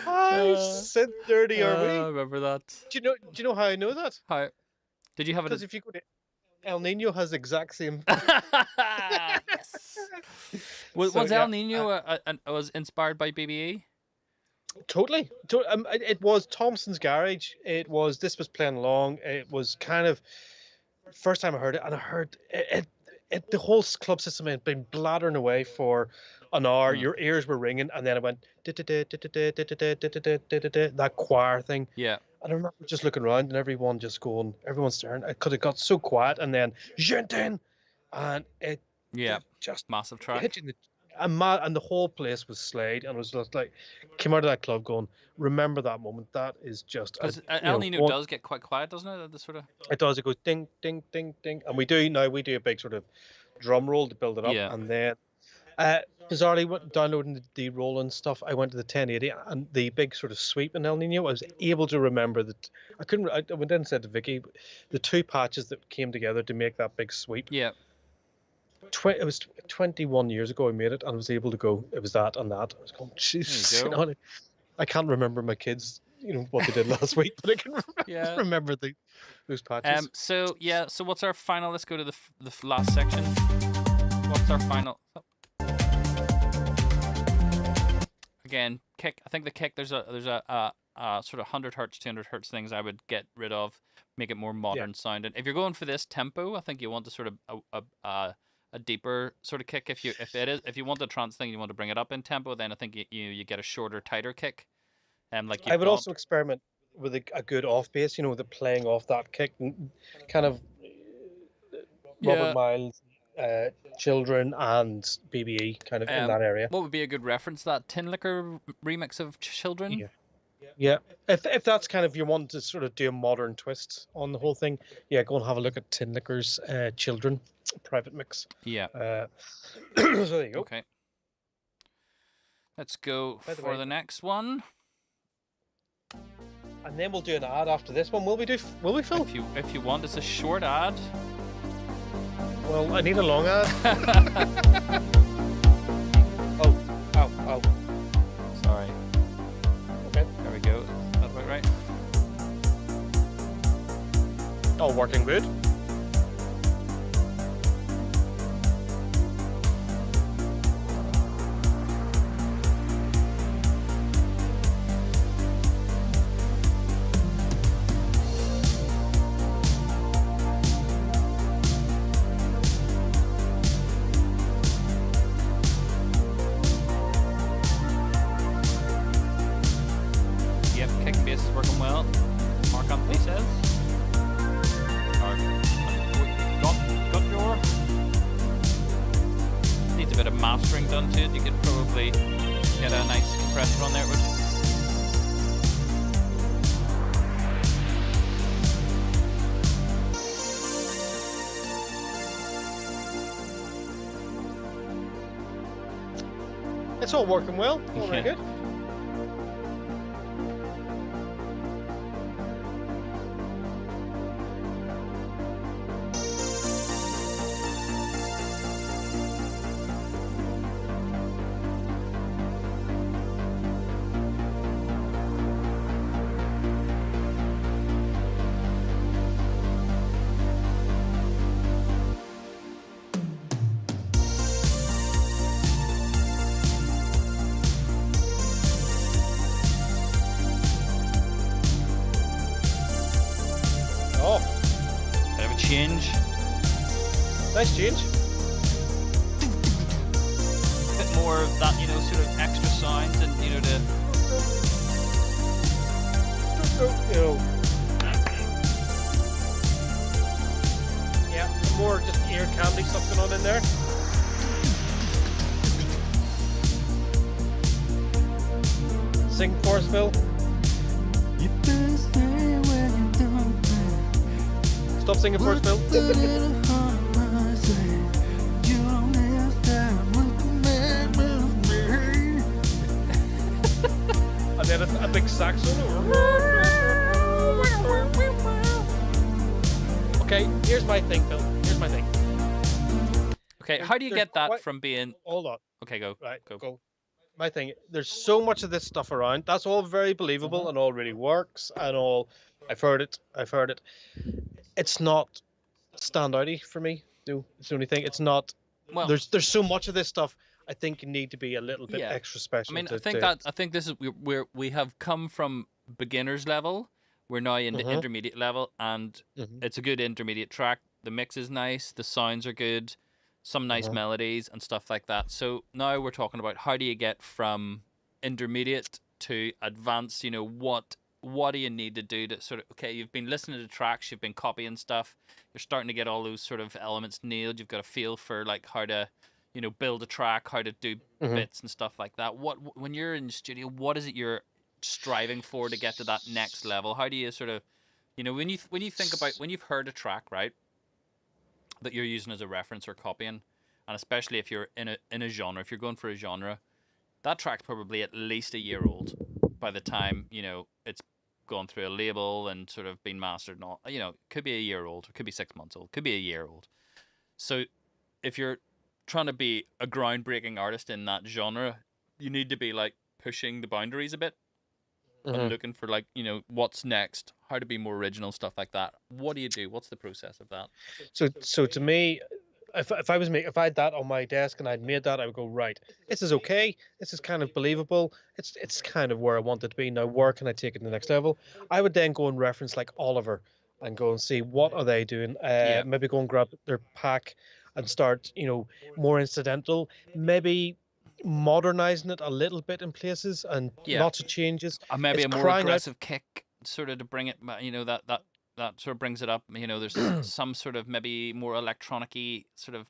How synth dirty are we?
I remember that.
Do you know how I know that?
How did you have it?
Because if you go to El Nino has the exact same.
Yes. Was
So,
El
yeah,
Nino was inspired by BBE?
Totally. It was Thompson's Garage. This was playing along. It was kind of first time I heard it, and I heard it the whole club system had been blathering away for an hour. Your ears were ringing, and then it went that choir thing.
Yeah.
And I remember just looking around and everyone's staring. It could have got so quiet, and then Gentin, and it just
massive track.
hit you in the, and the whole place was slayed, and it was just like came out of that club going, remember that moment. That is just
El Nino does get quite quiet, doesn't it? The sort of
it does. It goes ding, ding, ding, ding, and we do a big sort of drum roll to build it up, and then bizarrely downloading the Roland stuff. I went to the 1080 and the big sort of sweep in El Nino. I was able to remember that I couldn't. I went in and said to Vicky, the two patches that came together to make that big sweep.
Yeah.
It was 21 years ago I made it, and I was able to go. It was that and that. I was going, Jesus, I can't remember my kids. What they did last week, but I can remember those patches.
So what's our final? Let's go to the last section. What's our final? Again, kick. I think the kick. There's a sort of 100 hertz, 200 hertz things I would get rid of, make it more modern sounding. If you're going for this tempo, I think you want to sort of a deeper sort of kick. If you want the trance thing, you want to bring it up in tempo, then I think you get a shorter, tighter kick.
I would also experiment with a good off bass, the playing off that kick, kind of Robert Miles, Children, and BBE, kind of in that area.
What would be a good reference? That Tin Liquor remix of Children?
Yeah. If that's kind of you want to sort of do a modern twist on the whole thing, go and have a look at Tin Liquor's Children private mix.
Yeah.
So there you go.
Okay. Let's go for the next one.
And then we'll do an ad after this one. Will we, Phil?
If you want, it's a short ad.
Well, I need a long ad. Oh.
Sorry.
Okay.
There we go. Is that about right?
All working good. It's all working well. All very good. Nice change.
A bit more of that, sort of extra sounds and,
Yeah, more just ear candy stuff going on in there. Sing for us, Phil. Stop singing for us, Phil. And then a big sax solo. Okay, here's my thing, Phil. Here's my thing.
Okay, how do you
there's
get that
quite
from being?
hold on,
Okay, go.
right,
Go.
go. My thing, there's so much of this stuff around. That's all very believable and all really works and all. I've heard it. I've heard it. It's not standouty for me. No, it's the only thing. It's not.
Well,
There's so much of this stuff. I think you need to be a little bit
yeah.
extra
I
special
mean,
to.
I think this is we have come from beginners level. We're now into
Mhm,
intermediate level, and
mhm,
it's a good intermediate track. The mix is nice. The sounds are good. Some nice
mhm.
melodies and stuff like that. So now we're talking about how do you get from intermediate to advanced? You know, what do you need to do to sort of, okay, you've been listening to tracks, you've been copying stuff, you're starting to get all those sort of elements nailed. You've got a feel for like how to, you know, build a track, how to do
Mhm.
bits and stuff like that. What when you're in the studio, what is it you're striving for to get to that next level? How do you sort of, you know, when you think about when you've heard a track, right, that you're using as a reference or copying, and especially if you're in a genre, if you're going for a genre, that track's probably at least a year old by the time, you know, it's gone through a label and sort of been mastered and all. You know, it could be a year old, it could be 6 months old, it could be a year old. So if you're trying to be a groundbreaking artist in that genre, you need to be like pushing the boundaries a bit and
Mhm.
looking for, like, you know, what's next, how to be more original, stuff like that. What do you do? What's the process of that?
So to me, if I was if I had that on my desk and I'd made that, I would go right. This is okay. This is kind of believable. It's kind of where I want it to be. Now, where can I take it to the next level? I would then go and reference like Oliver and go and see what are they doing.
Yeah,
Maybe go and grab their pack and start, more incidental. Maybe modernizing it a little bit in places and
yeah.
lots of changes.
Maybe
It's
a more
crying out.
aggressive kick, sort of to bring it, you know, that sort of brings it up. You know, there's some sort of maybe more electronic-y sort of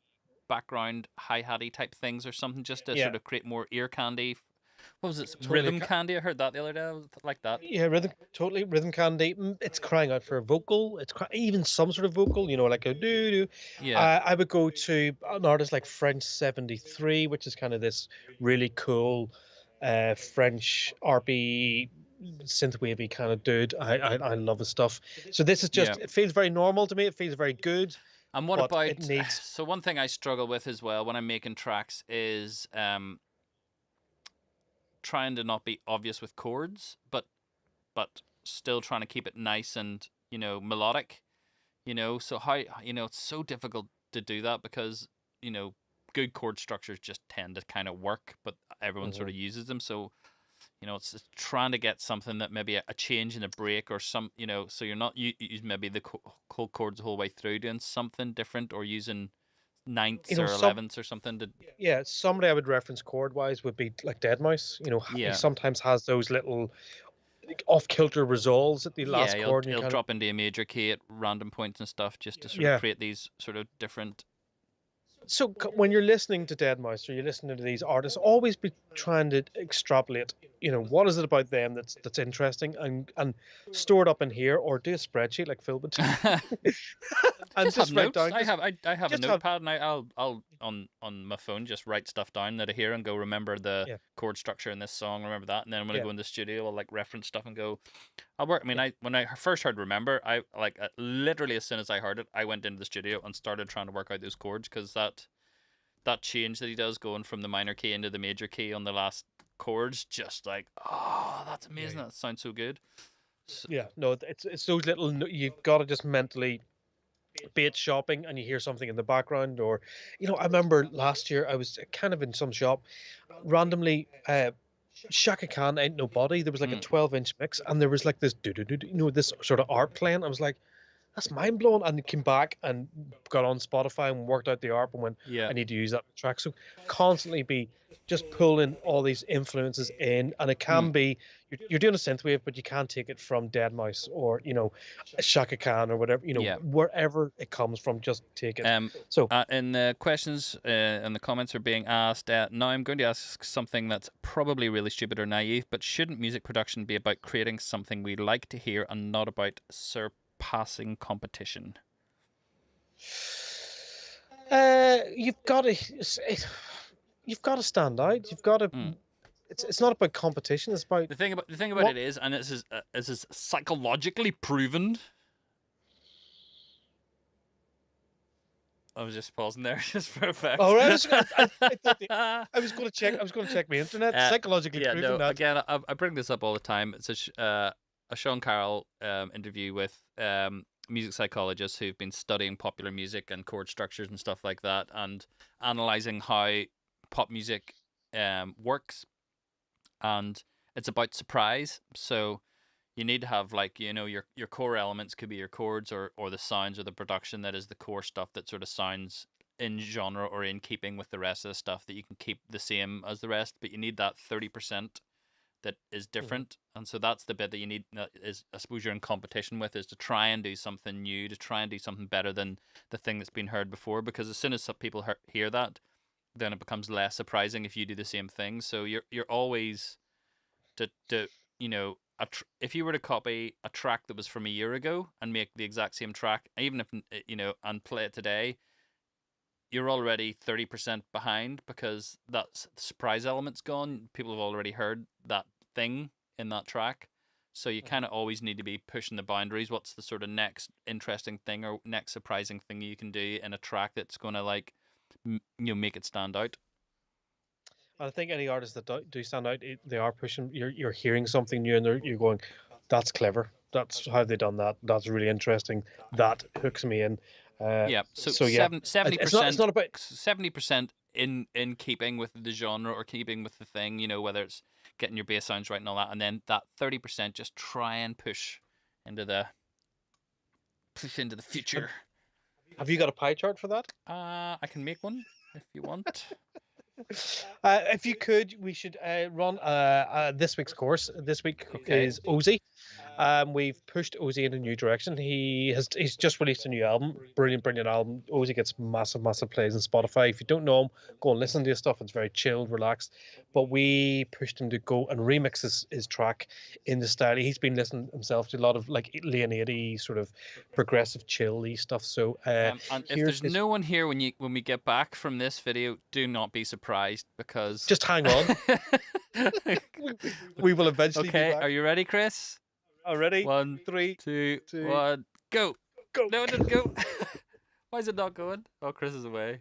background hi-hatty type things or something, just to
Yeah,
sort of create more ear candy. What was it?
totally.
Rhythm candy? I heard that the other day. I was like that.
Yeah, rhythm candy. It's crying out for a vocal. Even some sort of vocal, like a doo doo.
Yeah,
I would go to an artist like French 73, which is kind of this really cool French RP synthwavy kind of dude. I love his stuff. So this is
yeah.
just, it feels very normal to me. It feels very good,
And what
but it
about?
needs.
So one thing I struggle with as well when I'm making tracks is trying to not be obvious with chords, but still trying to keep it nice and, you know, melodic. You know, so how, you know, it's so difficult to do that because, you know, good chord structures just tend to kind of work, but everyone sort
Mhm.
of uses them. So, you know, it's just trying to get something that maybe a change in a break or some, you know, so you're not using maybe the whole chords the whole way through, doing something different or using ninths or
Some
11ths or something to,
Yeah, somebody I would reference chord wise would be like Dead Mouse. He
yeah.
sometimes has those little off kilter resolves at the
Yeah,
last chord, and you
he'll
kind of.
drop into a major key at random points and stuff just to sort of
Yeah.
create these sort of different.
So when you're listening to Dead Mouse or you're listening to these artists, always be trying to extrapolate. What is it about them that's interesting, and store it up in here, or do a spreadsheet like Phil would do, and
Just have
just write
notes.
down. Just
I have a
just have.
notepad and I'll on my phone just write stuff down that I hear and go remember the
Yeah,
chord structure in this song, remember that, and then when I
yeah,
go in the studio I'll like reference stuff and go. I'll work. I mean,
yeah.
when I first heard Remember, I like literally as soon as I heard it, I went into the studio and started trying to work out those chords because that change that he does going from the minor key into the major key on the last chords, just like, oh, that's
Yeah,
amazing.
yeah.
That sounds so good. So,
Yeah, no, it's those little. You've got to just mentally be it shopping and you hear something in the background, or I remember last year I was kind of in some shop randomly. Shaka Khan Ain't Nobody. There was like a
mm,
12-inch mix, and there was like this this sort of art playing. I was like, that's mind blowing. And came back and got on Spotify and worked out the art and went,
yeah.
I need to use that in the track. So constantly be just pulling all these influences in, and it
Mm,
can be you're doing a synthwave, but you can't take it from Dead Mouse or Shaka Khan or whatever.
yeah.
Wherever it comes from, just take it.
Um,
So
and the questions and the comments are being asked. Now I'm going to ask something that's probably really stupid or naive, but shouldn't music production be about creating something we like to hear and not about surpassing competition?
you've got to you've got to stand out. You've got to.
Mm.
It's not about competition. It's about
The thing about
what.
it is, and this is psychologically proven, I was just pausing there just for effect.
All right, I was going to check. I was going to check my internet. Psychologically
yeah,
proven
no,
that.
again, I bring this up all the time. It's a Sean Carroll interview with music psychologists who've been studying popular music and chord structures and stuff like that, and analyzing how pop music works. And it's about surprise. So you need to have, like, you know, your core elements could be your chords or the sounds or the production that is the core stuff that sort of sounds in genre or in keeping with the rest of the stuff that you can keep the same as the rest, but you need that 30% that is different. And so that's the bit that you need, that is, I suppose, you're in competition with, is to try and do something new, to try and do something better than the thing that's been heard before, because as soon as some people hear that, then it becomes less surprising if you do the same thing. So you're always to you know, if you were to copy a track that was from a year ago and make the exact same track, even if, you know, and play it today, you're already 30% behind, because that surprise element's gone. People have already heard that thing in that track. So you kind of always need to be pushing the boundaries. What's the sort of next interesting thing or next surprising thing you can do in a track that's going to, like, you know, make it stand out?
I think any artists that do stand out, they are pushing. You're hearing something new, and you're going, "That's clever. That's how they done that. That's really interesting. That hooks me in."
Yeah. So
yeah,
70%.
it's not about
70% in keeping with the genre or keeping with the thing. You know, whether it's getting your bass sounds right and all that, and then that 30% just try and push into the future.
Have you got a pie chart for that?
I can make one if you want.
If you could, we should run this week's course. This week is Ozzy. We've pushed Ozzy in a new direction. He's just released a new album. Brilliant album. Ozzy gets massive plays on Spotify. If you don't know him, go and listen to his stuff. It's very chilled, relaxed. But we pushed him to go and remix his track in the style. He's been listening himself to a lot of, like, Leonardi sort of progressive chill-y stuff. So
and if there's no one here when we get back from this video, do not be surprised, because
just hang on. we will eventually be back.
Are you ready, Chris?
Ready?
1,
3,
2,
2,
1, go!
Go!
No, it didn't go. Why is it not going? Oh, Chris is away.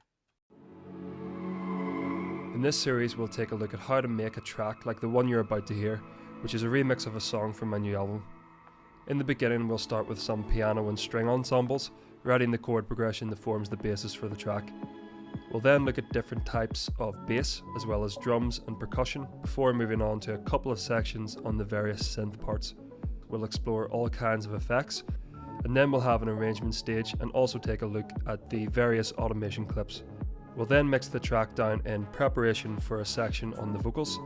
In this series, we'll take a look at how to make a track like the one you're about to hear, which is a remix of a song from my new album. In the beginning, we'll start with some piano and string ensembles, writing the chord progression that forms the basis for the track. We'll then look at different types of bass, as well as drums and percussion, before moving on to a couple of sections on the various synth parts. We'll explore all kinds of effects, and then we'll have an arrangement stage and also take a look at the various automation clips. We'll then mix the track down in preparation for a section on the vocals.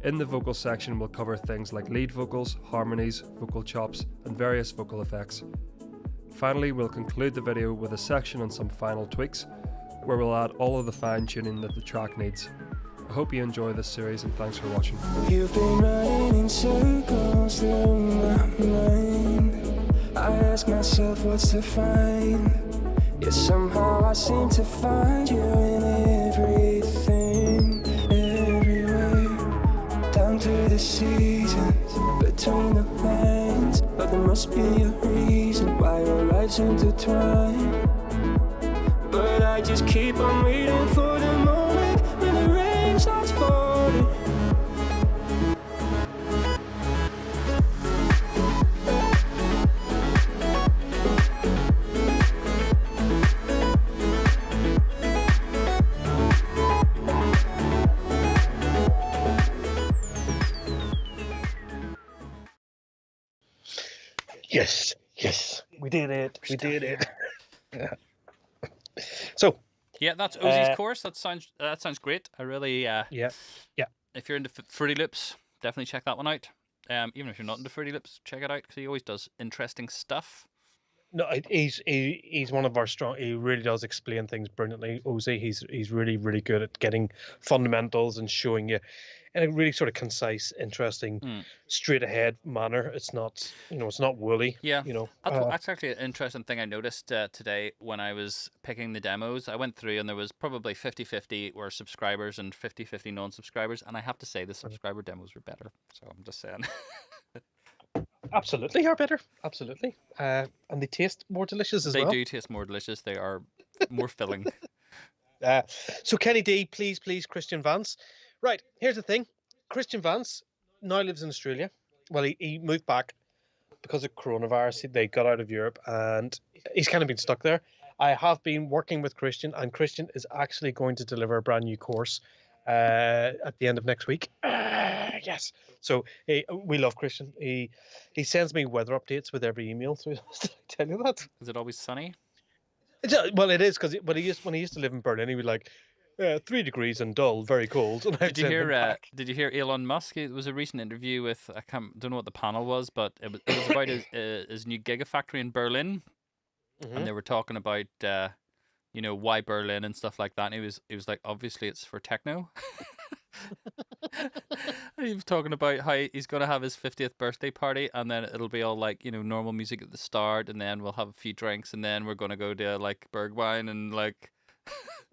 In the vocal section, we'll cover things like lead vocals, harmonies, vocal chops, and various vocal effects. Finally, we'll conclude the video with a section on some final tweaks, where we'll add all of the fine tuning that the track needs. I hope you enjoy this series, and thanks for watching.
You've been running in circles through my mind. I ask myself what's to find. Yet somehow I seem to find you in everything, everywhere. Down through the seasons, between the lines. But there must be a reason why our lives intertwine. But I just keep on waiting for the moment when the rain starts falling.
Yes, we did it. We did it. So,
yeah, that's Ozzy's course. That sounds great. I really
yeah.
If you're into Fruity Loops, definitely check that one out. Even if you're not into Fruity Loops, check it out, because he always does interesting stuff.
No, he's one of our strong. He really does explain things brilliantly. Ozzy, he's really good at getting fundamentals and showing you in a really sort of concise, interesting, straight ahead manner. It's not, it's not woolly.
Yeah,
that's
actually an interesting thing I noticed today when I was picking the demos. I went through and there was probably 50-50 were subscribers and 50-50 non-subscribers, and I have to say the subscriber demos were better. So I'm just saying.
Absolutely are better. Absolutely. And they taste more delicious as well.
They do taste more delicious. They are more filling.
So Kenny D, please, Christian Vance. Right, here's the thing. Christian Vance now lives in Australia. Well, he moved back because of coronavirus. They got out of Europe and he's kind of been stuck there. I have been working with Christian, and Christian is actually going to deliver a brand new course at the end of next week. Yes. So we love Christian. He sends me weather updates with every email. So did I tell you that?
Is it always sunny?
Well, it is because when he used to live in Berlin, he was like 3 degrees and dull, very cold. And
Did you hear? Did you hear Elon Musk? It was a recent interview with don't know what the panel was, but it was about his new gigafactory in Berlin, and they were talking about why Berlin and stuff like that. And he was like, obviously it's for techno. He was talking about how he's going to have his 50th birthday party, and then it'll be all like normal music at the start, and then we'll have a few drinks, and then we're going to go to like Bergwijn and like.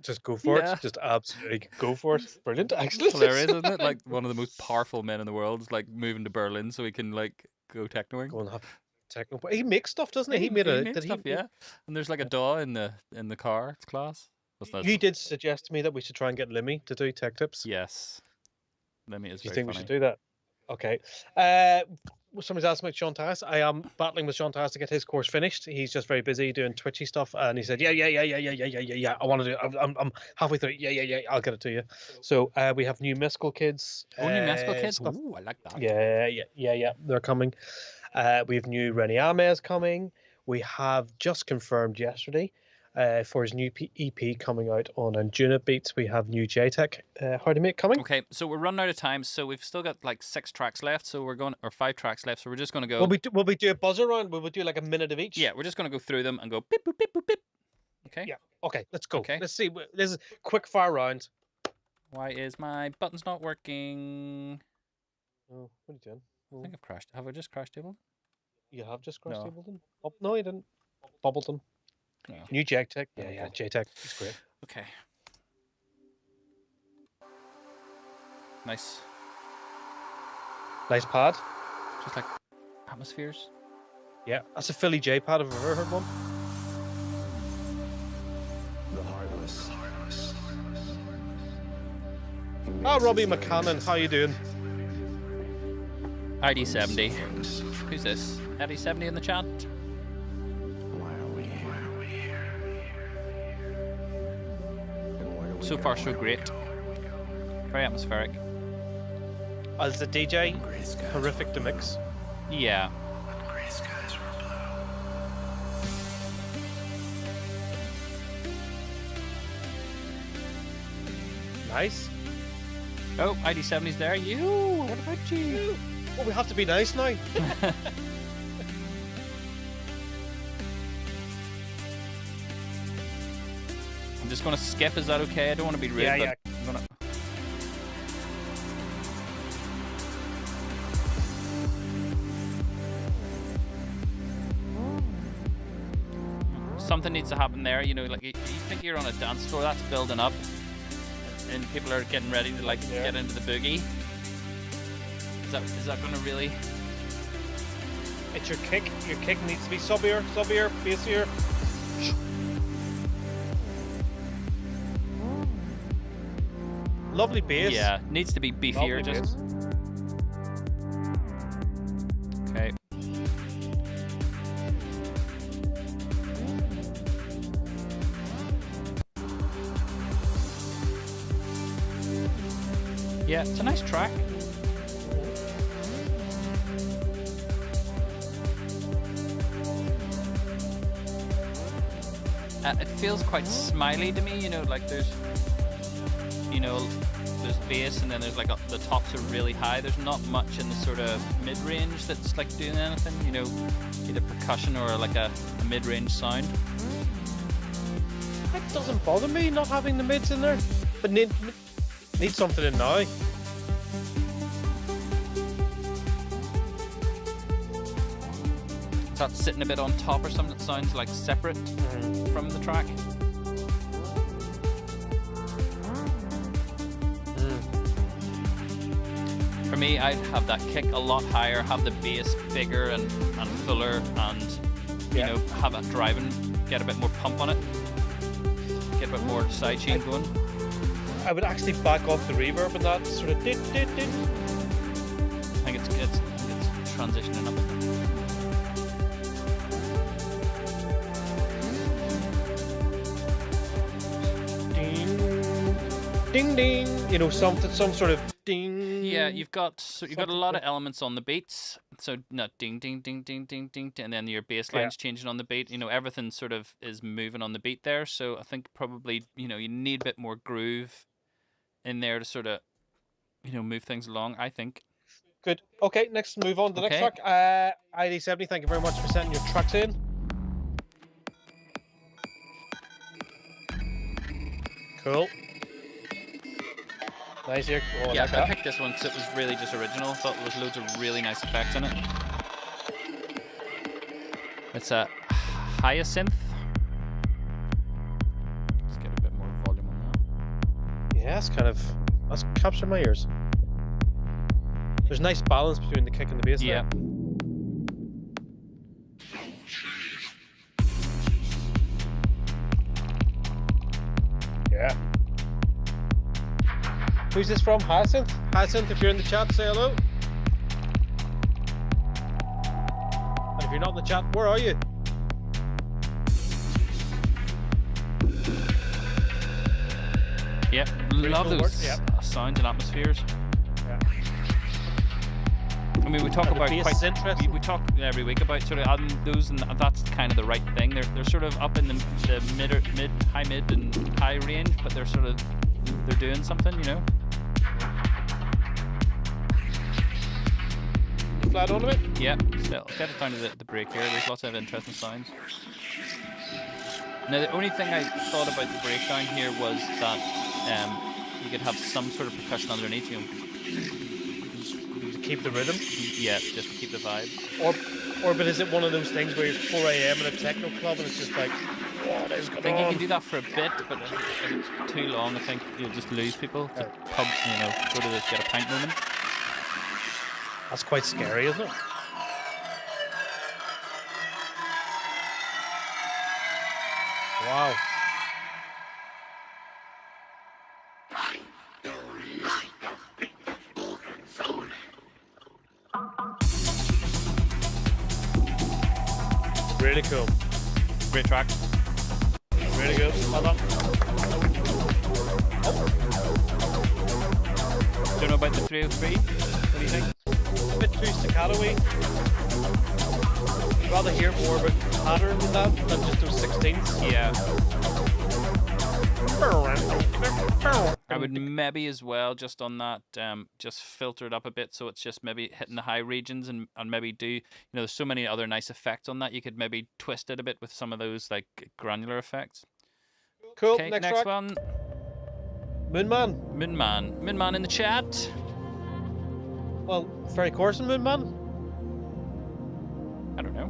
Just go for it. Just absolutely go for it. Brilliant. Excellent.
Hilarious, isn't it? Like one of the most powerful men in the world is like moving to Berlin so he can like go technoing.
Go and have techno. He makes stuff, doesn't he?
He made stuff, yeah. And there's like a DAW in the car. It's class.
You did suggest to me that we should try and get Limmy to do tech tips.
Yes. Limmy is.
Do you
very
think
funny.
we should do that? Okay. Somebody's asking about Sean Tyas. I am battling with Sean Tyas to get his course finished. He's just very busy doing Twitchy stuff, and he said, "Yeah. I want to do it. I'm halfway through. Yeah. I'll get it to you." So we have new Mystical Kids.
Oh, new Mystical Kids.
Stuff.
Ooh, I like that.
Yeah. They're coming. We have new Rennie Ames coming. We have just confirmed yesterday for his new EP coming out on Anjuna Beats. We have new JTech How to Make coming.
Okay, so we're running out of time, so we've still got like 6 tracks left, so we're going, or 5 tracks left, so we're just going to go.
Will we do a buzzer round? Will we do like a minute of each?
Yeah, we're just going to go through them and go beep, boop, beep, boop, beep. Okay?
Yeah. Okay, let's go.
Okay.
Let's see. This is quick fire round.
Why is my buttons not working?
Oh, what are you doing?
I think I've crashed. Have I just crashed table?
You have just crashed
No.
Ableton? Oh, no, you didn't. Bubbleton.
No.
New JTech.
Okay.
Yeah, JTech. It's great.
Okay. Nice.
Nice pad.
Just like atmospheres.
Yeah, that's a Philly J pad if I've ever heard one.
The heartless.
Ah, Robbie McCannon, how you doing?
ID70. Who's this? ID70 in the chat?
Why are we here? And where do we
So
go?
far, so great. Very atmospheric.
As the DJ,
Gray skies.
horrific to mix.
Yeah.
When gray skies were blue.
Nice.
Oh, ID70's there. You. What about you?
Well, we have to be nice now.
I'm just gonna skip. Is that okay? I don't want to be rude.
Yeah,
but
yeah.
I'm gonna... Something needs to happen there. Like you think you're on a dance floor that's building up, and people are getting ready to like get into the boogie. Is that gonna really?
It's your kick. Your kick needs to be subbier, bassier. Lovely bass.
Yeah, needs to be beefier.
Lovely
Just okay. Yeah, it's a nice track. It feels quite smiley to me, like there's bass and then there's like the tops are really high. There's not much in the sort of mid-range that's like doing anything, either percussion or like a mid-range sound.
It doesn't bother me not having the mids in there, but need something in now.
Is that sitting a bit on top or something that sounds like separate from the track? For me, I'd have that kick a lot higher, have the bass bigger and fuller, and have it driving, get a bit more pump on it. get a bit more sidechain going.
I would actually back off the reverb and that sort of dit.
I think it's transitioning up.
Ding ding, you know, some sort of ding.
Yeah, you've got a lot of elements on the beats. So not ding ding ding ding ding ding, and then your bass line's changing on the beat. You know, everything sort of is moving on the beat there. So I think probably, you know, you need a bit more groove in there to sort of, you know, move things along, I think.
Good. Okay, next move on to the next track. ID70, thank you very much for sending your tracks in. Cool. Nice here. Oh,
yeah,
like
I
that.
picked this one because it was really just original. I thought there was loads of really nice effects in it. It's a Hyacinth. Let's get a bit more volume on that.
Yeah, that's captured my ears. There's nice balance between the kick and the bass.
Yeah.
Yeah. Who's this from? Hyacinth? Hyacinth, if you're in the chat, say hello. And if you're not in the chat, where are you?
Yep, love those sounds and atmospheres.
Yeah.
I mean, we talk about we talk every week about sort of adding those, and that's kind of the right thing. They're sort of up in the mid, high mid, and high range, but they're doing something, you know.
Flat on it?
Yeah, still get it down to the break here. There's lots of interesting sounds. Now the only thing I thought about the breakdown here was that you could have some sort of percussion underneath, you know.
To keep the rhythm?
Yeah, just to keep the vibe.
But is it one of those things where you're 4 a.m. in a techno club and it's just like, what is going on?
I think you can do that for a bit, but if it's too long, I think you'll just lose people to pub, you know, go to the get a pint moment.
That's quite scary, isn't it? Wow. Really cool.
Great track.
Really good. Well done.
Don't know about the 303. What do you think?
A bit too staccato-y. I'd rather hear more about pattern than that than just those 16s.
Yeah. I would maybe as well, just on that, just filter it up a bit so it's just maybe hitting the high regions and maybe do, you know, there's so many other nice effects on that. You could maybe twist it a bit with some of those like granular effects.
Cool.
Okay, next
track.
one.
Moonman.
Moonman in the chat.
Well, Ferry Corson, Moonman?
I don't know.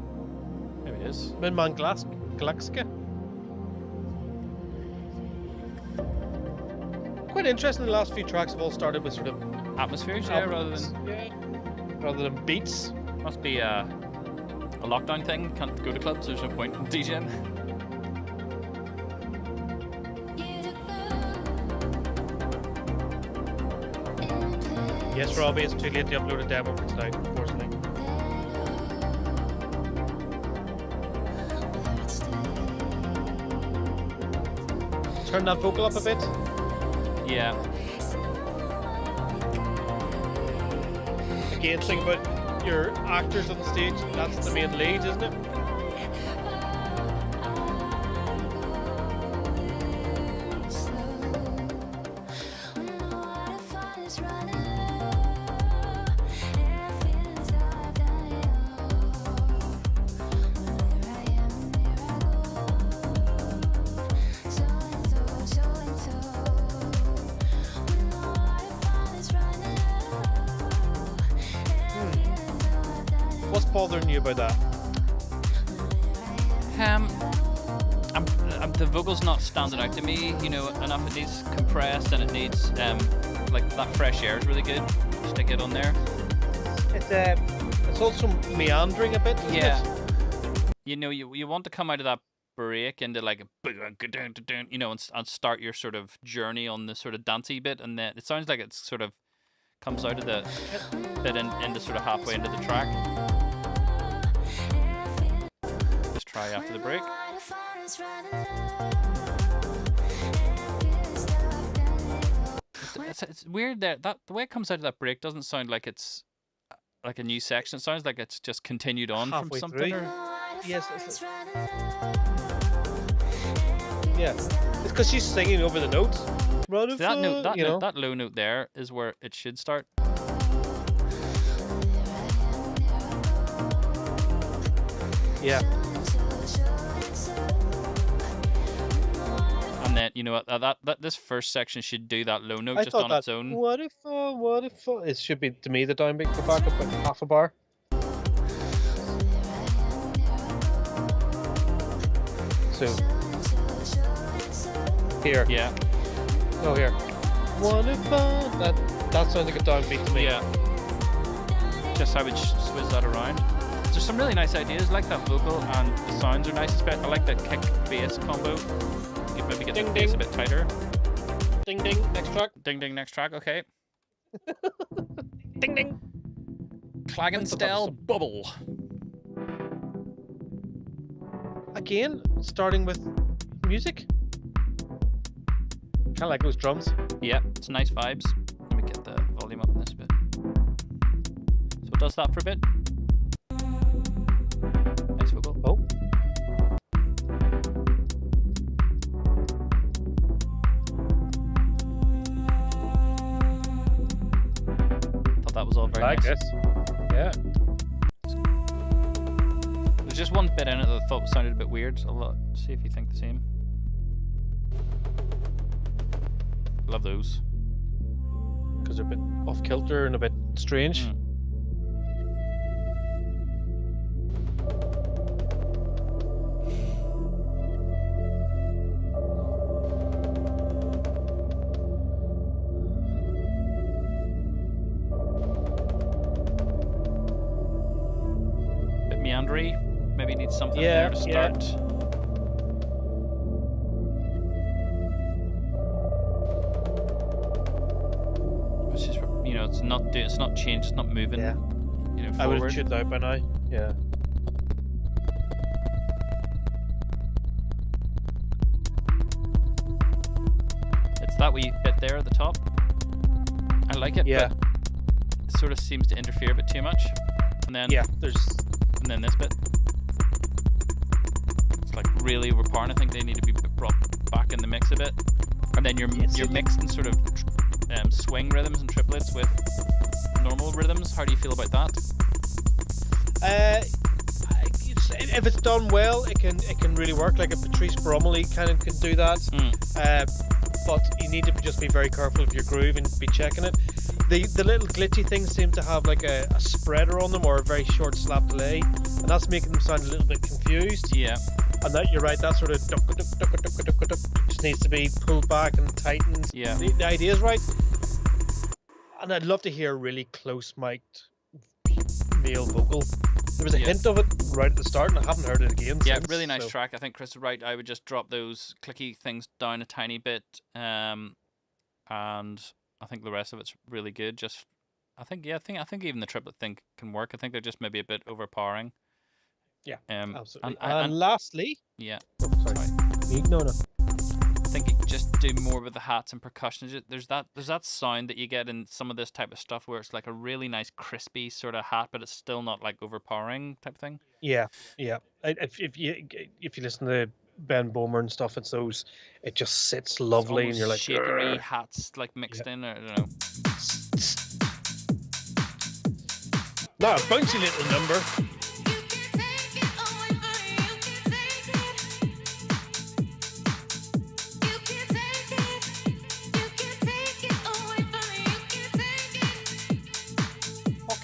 Maybe it is.
Moonman Galaxka. Quite interesting. The last few tracks have all started with sort of
atmospheres, rather
than beats.
Must be a lockdown thing. Can't go to clubs. There's no point in DJing.
Yes, Robbie, it's too late to upload a demo for tonight, unfortunately. Turn that vocal up a bit.
Yeah.
Again, think about your actors on the stage. That's the main lead, isn't it? What's bothering you about that?
The vocal's not standing out to me, you know, enough. It needs compressed and it needs like that fresh air is really good. Stick it on there.
It's also meandering a bit, isn't it?
You know, you want to come out of that break into like a you know, and start your sort of journey on the sort of dancey bit, and then it sounds like it's sort of comes out of the bit into sort of halfway into the track. Just try after the break. It's weird that the way it comes out of that break doesn't sound like it's like a new section. It sounds like it's just continued on
Halfway
from something.
through.
Or...
Yes. Yeah. It's because she's singing over the notes.
That note, that low note there is where it should start.
Yeah.
And then, you know what, that this first section should do that low note just on its own.
What if it should be, to me, the downbeat go back up by half a bar. So here.
Yeah.
Oh, here. What if that sounds like a downbeat to me.
Yeah. Just I would swizz that around. There's some really nice ideas, like that vocal, and the sounds are nice. I like that kick bass combo. You maybe get the bass a bit tighter.
Ding ding, next track.
Ding ding, next track. Okay.
Ding ding.
Claggensdale Bubble.
Again, starting with music. Kind of like those drums.
Yeah, it's nice vibes. Let me get the volume up in this bit. So it does that for a bit. Nice vocal.
Oh.
Thought that was all very
like
nice.
this. Yeah.
There's just one bit in it that I thought sounded a bit weird. So I'll see if you think the same. Love those.
Because they're a bit off kilter and a bit strange.
Bit meandery. Maybe needs something
Yeah,
there to start. It's just, you know, it's not changed, it's not moving.
Yeah.
You know,
I would
forward.
have tuned out by now. Yeah.
It's that wee bit there at the top. I like it,
Yeah.
but it sort of seems to interfere a bit too much. And then
Yeah. There's.
and then this bit. It's like really overpowering. I think they need to be brought back in the mix a bit. And then you're mixed in sort of swing rhythms and triplets with normal rhythms. How do you feel about that?
If it's done well, it can really work. Like a Patrice Bromley kind of can do that. But you need to just be very careful of your groove and be checking it. The little glitchy things seem to have like a spreader on them or a very short slap delay, and that's making them sound a little bit confused.
Yeah.
And that you're right, that sort of just needs to be pulled back and tightened.
Yeah.
The idea is right. And I'd love to hear a really close mic'd male vocal. There was a hint of it right at the start, and I haven't heard it again.
Yeah,
since,
really nice
so.
track. I think Chris is right. I would just drop those clicky things down a tiny bit, and I think the rest of it's really good. Just, I think even the triplet thing can work. I think they're just maybe a bit overpowering.
Yeah, absolutely.
And
And lastly,
yeah,
oh, sorry. No.
I think you just do more with the hats and percussion. There's that sound that you get in some of this type of stuff where it's like a really nice crispy sort of hat, but it's still not like overpowering type thing.
Yeah. If you listen to Ben Bomer and stuff, it's those. It just sits lovely, and you're like
shakery hats like mixed in. Or, I don't know.
Now a bouncy little number.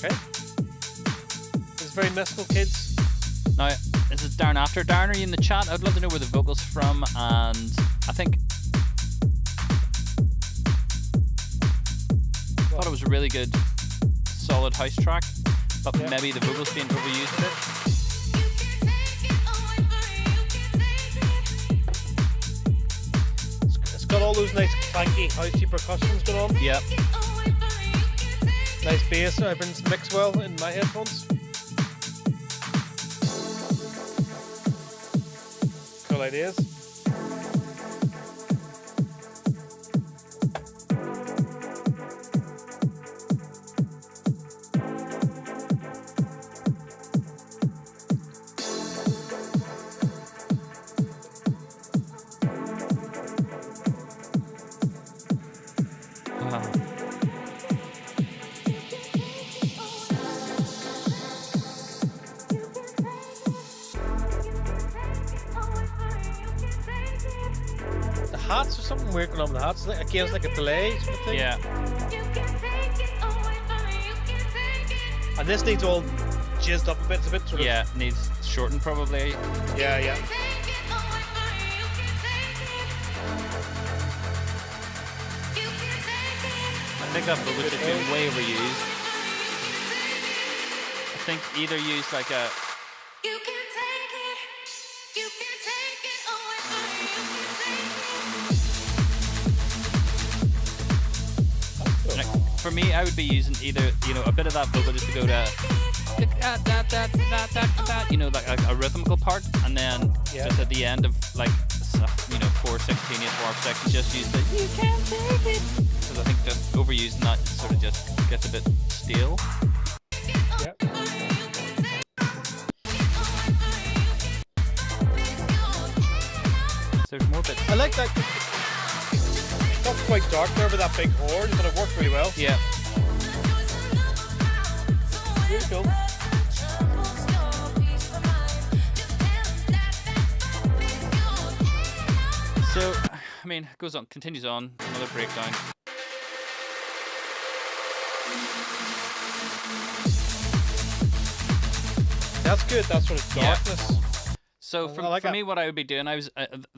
Okay. It's very mystical, kids.
Now, this is Darren after. Darren, are you in the chat? I'd love to know where the vocal's from, and I think thought it was a really good, solid house track, but maybe the vocals being overused a bit.
all those nice clanky housey percussions going on.
Yep.
Nice bass. I've been mixed well in my headphones. Cool ideas. Hats or something weird going on with the hats. Again, it's like a delay sort of thing.
Yeah.
And this needs all jizzed up a bit. It's a bit sort of.
Yeah, needs shortened probably.
Yeah, yeah.
I think that vocal has been way overused. I think either use like a. Like, for me, I would be using either, you know, a bit of that vocal just to go to, you know, like a rhythmical part, and then just at the end of like, you know, 4/16 warp section, just use the "you can't take it," because I think just overusing that sort of just gets a bit stale.
Yep.
So there's more bits.
I like that. It's not quite dark there with that big horn, but it worked really well.
Yeah.
Really cool.
So, I mean, it goes on, continues on, another breakdown.
That's good. That's sort of darkness.
So for me, what I would be doing, that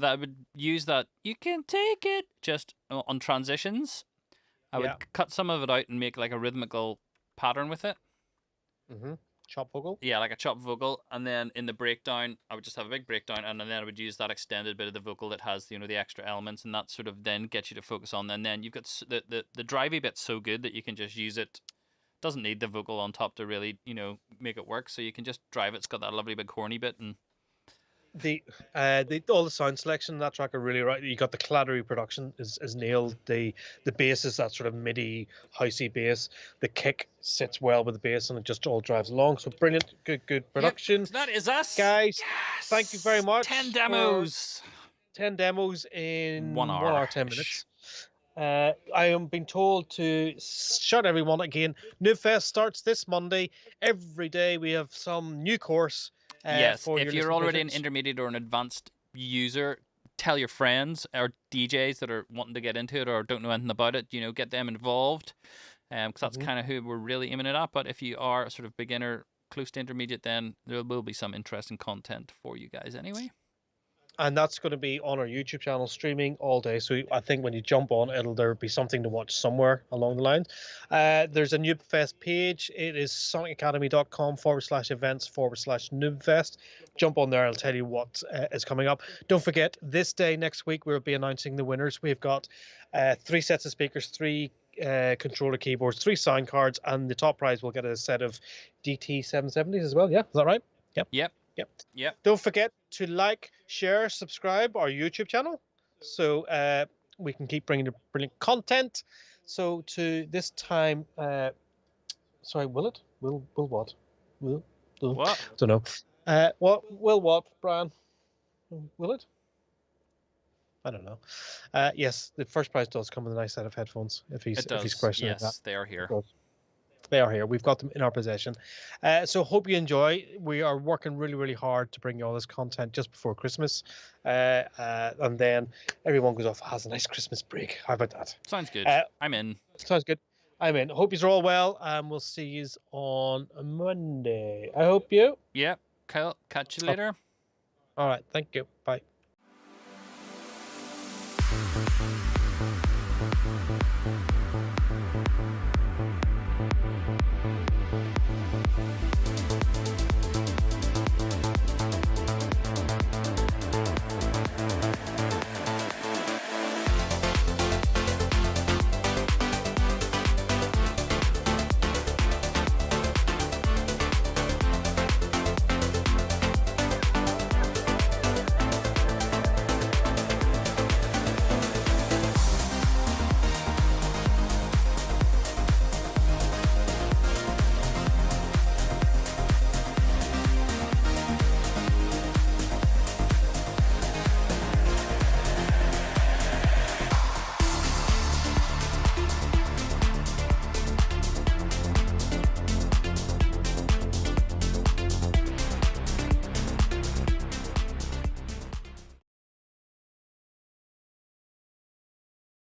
I would use that "you can take it" just on transitions. I would cut some of it out and make like a rhythmical pattern with it.
Mm-hmm. Chop vocal.
Yeah, like a chop vocal, and then in the breakdown, I would just have a big breakdown, and then I would use that extended bit of the vocal that has, you know, the extra elements, and that sort of then gets you to focus on. And then you've got the drivey bit's so good that you can just use it. Doesn't need the vocal on top to really, you know, make it work. So you can just drive it. It's got that lovely big horny bit, and
all the sound selection in that track are really right. You got the clattery production is nailed. The bass is that sort of MIDI housey bass. The kick sits well with the bass, and it just all drives along. So brilliant, good production.
Yep, that is us,
guys.
Yes!
Thank you very much.
10 demos.
10 demos in
1 hour.
1 hour 10 minutes. I am being told to shut everyone again. Noob Fest starts this Monday. Every day we have some new course.
Yes,
for
if
your
you're already an
projects.
intermediate or an advanced user, tell your friends or DJs that are wanting to get into it or don't know anything about it, you know, get them involved, because that's kind of who we're really aiming it at. But if you are a sort of beginner, close to intermediate, then there will be some interesting content for you guys anyway.
And that's going to be on our YouTube channel streaming all day. So I think when you jump on, there'll be something to watch somewhere along the lines. There's a Noob Fest page. It is sonicacademy.com/events/Noob Fest. Jump on there. I'll tell you what is coming up. Don't forget, this day next week, we'll be announcing the winners. We've got 3 sets of speakers, 3 controller keyboards, 3 sound cards, and the top prize will get a set of DT 770s as well. Yeah, is that right? Yep. Don't forget to like, share, subscribe our YouTube channel, so we can keep bringing you brilliant content. So to this time, sorry, will it? Will what? Will
what?
Don't know. What, Brian? Will it? I don't know. Yes, the first prize does come with a nice set of headphones. If he's questioning
yes, they are here.
They are here. We've got them in our possession. So hope you enjoy. We are working really, really hard to bring you all this content just before Christmas. And then everyone goes off, has a nice Christmas break. How about that?
Sounds good. I'm in.
Sounds good. I'm in. Hope you're all well. We'll see you on Monday. I hope you.
Yep. Cool. Catch you later.
All right. Thank you. Bye.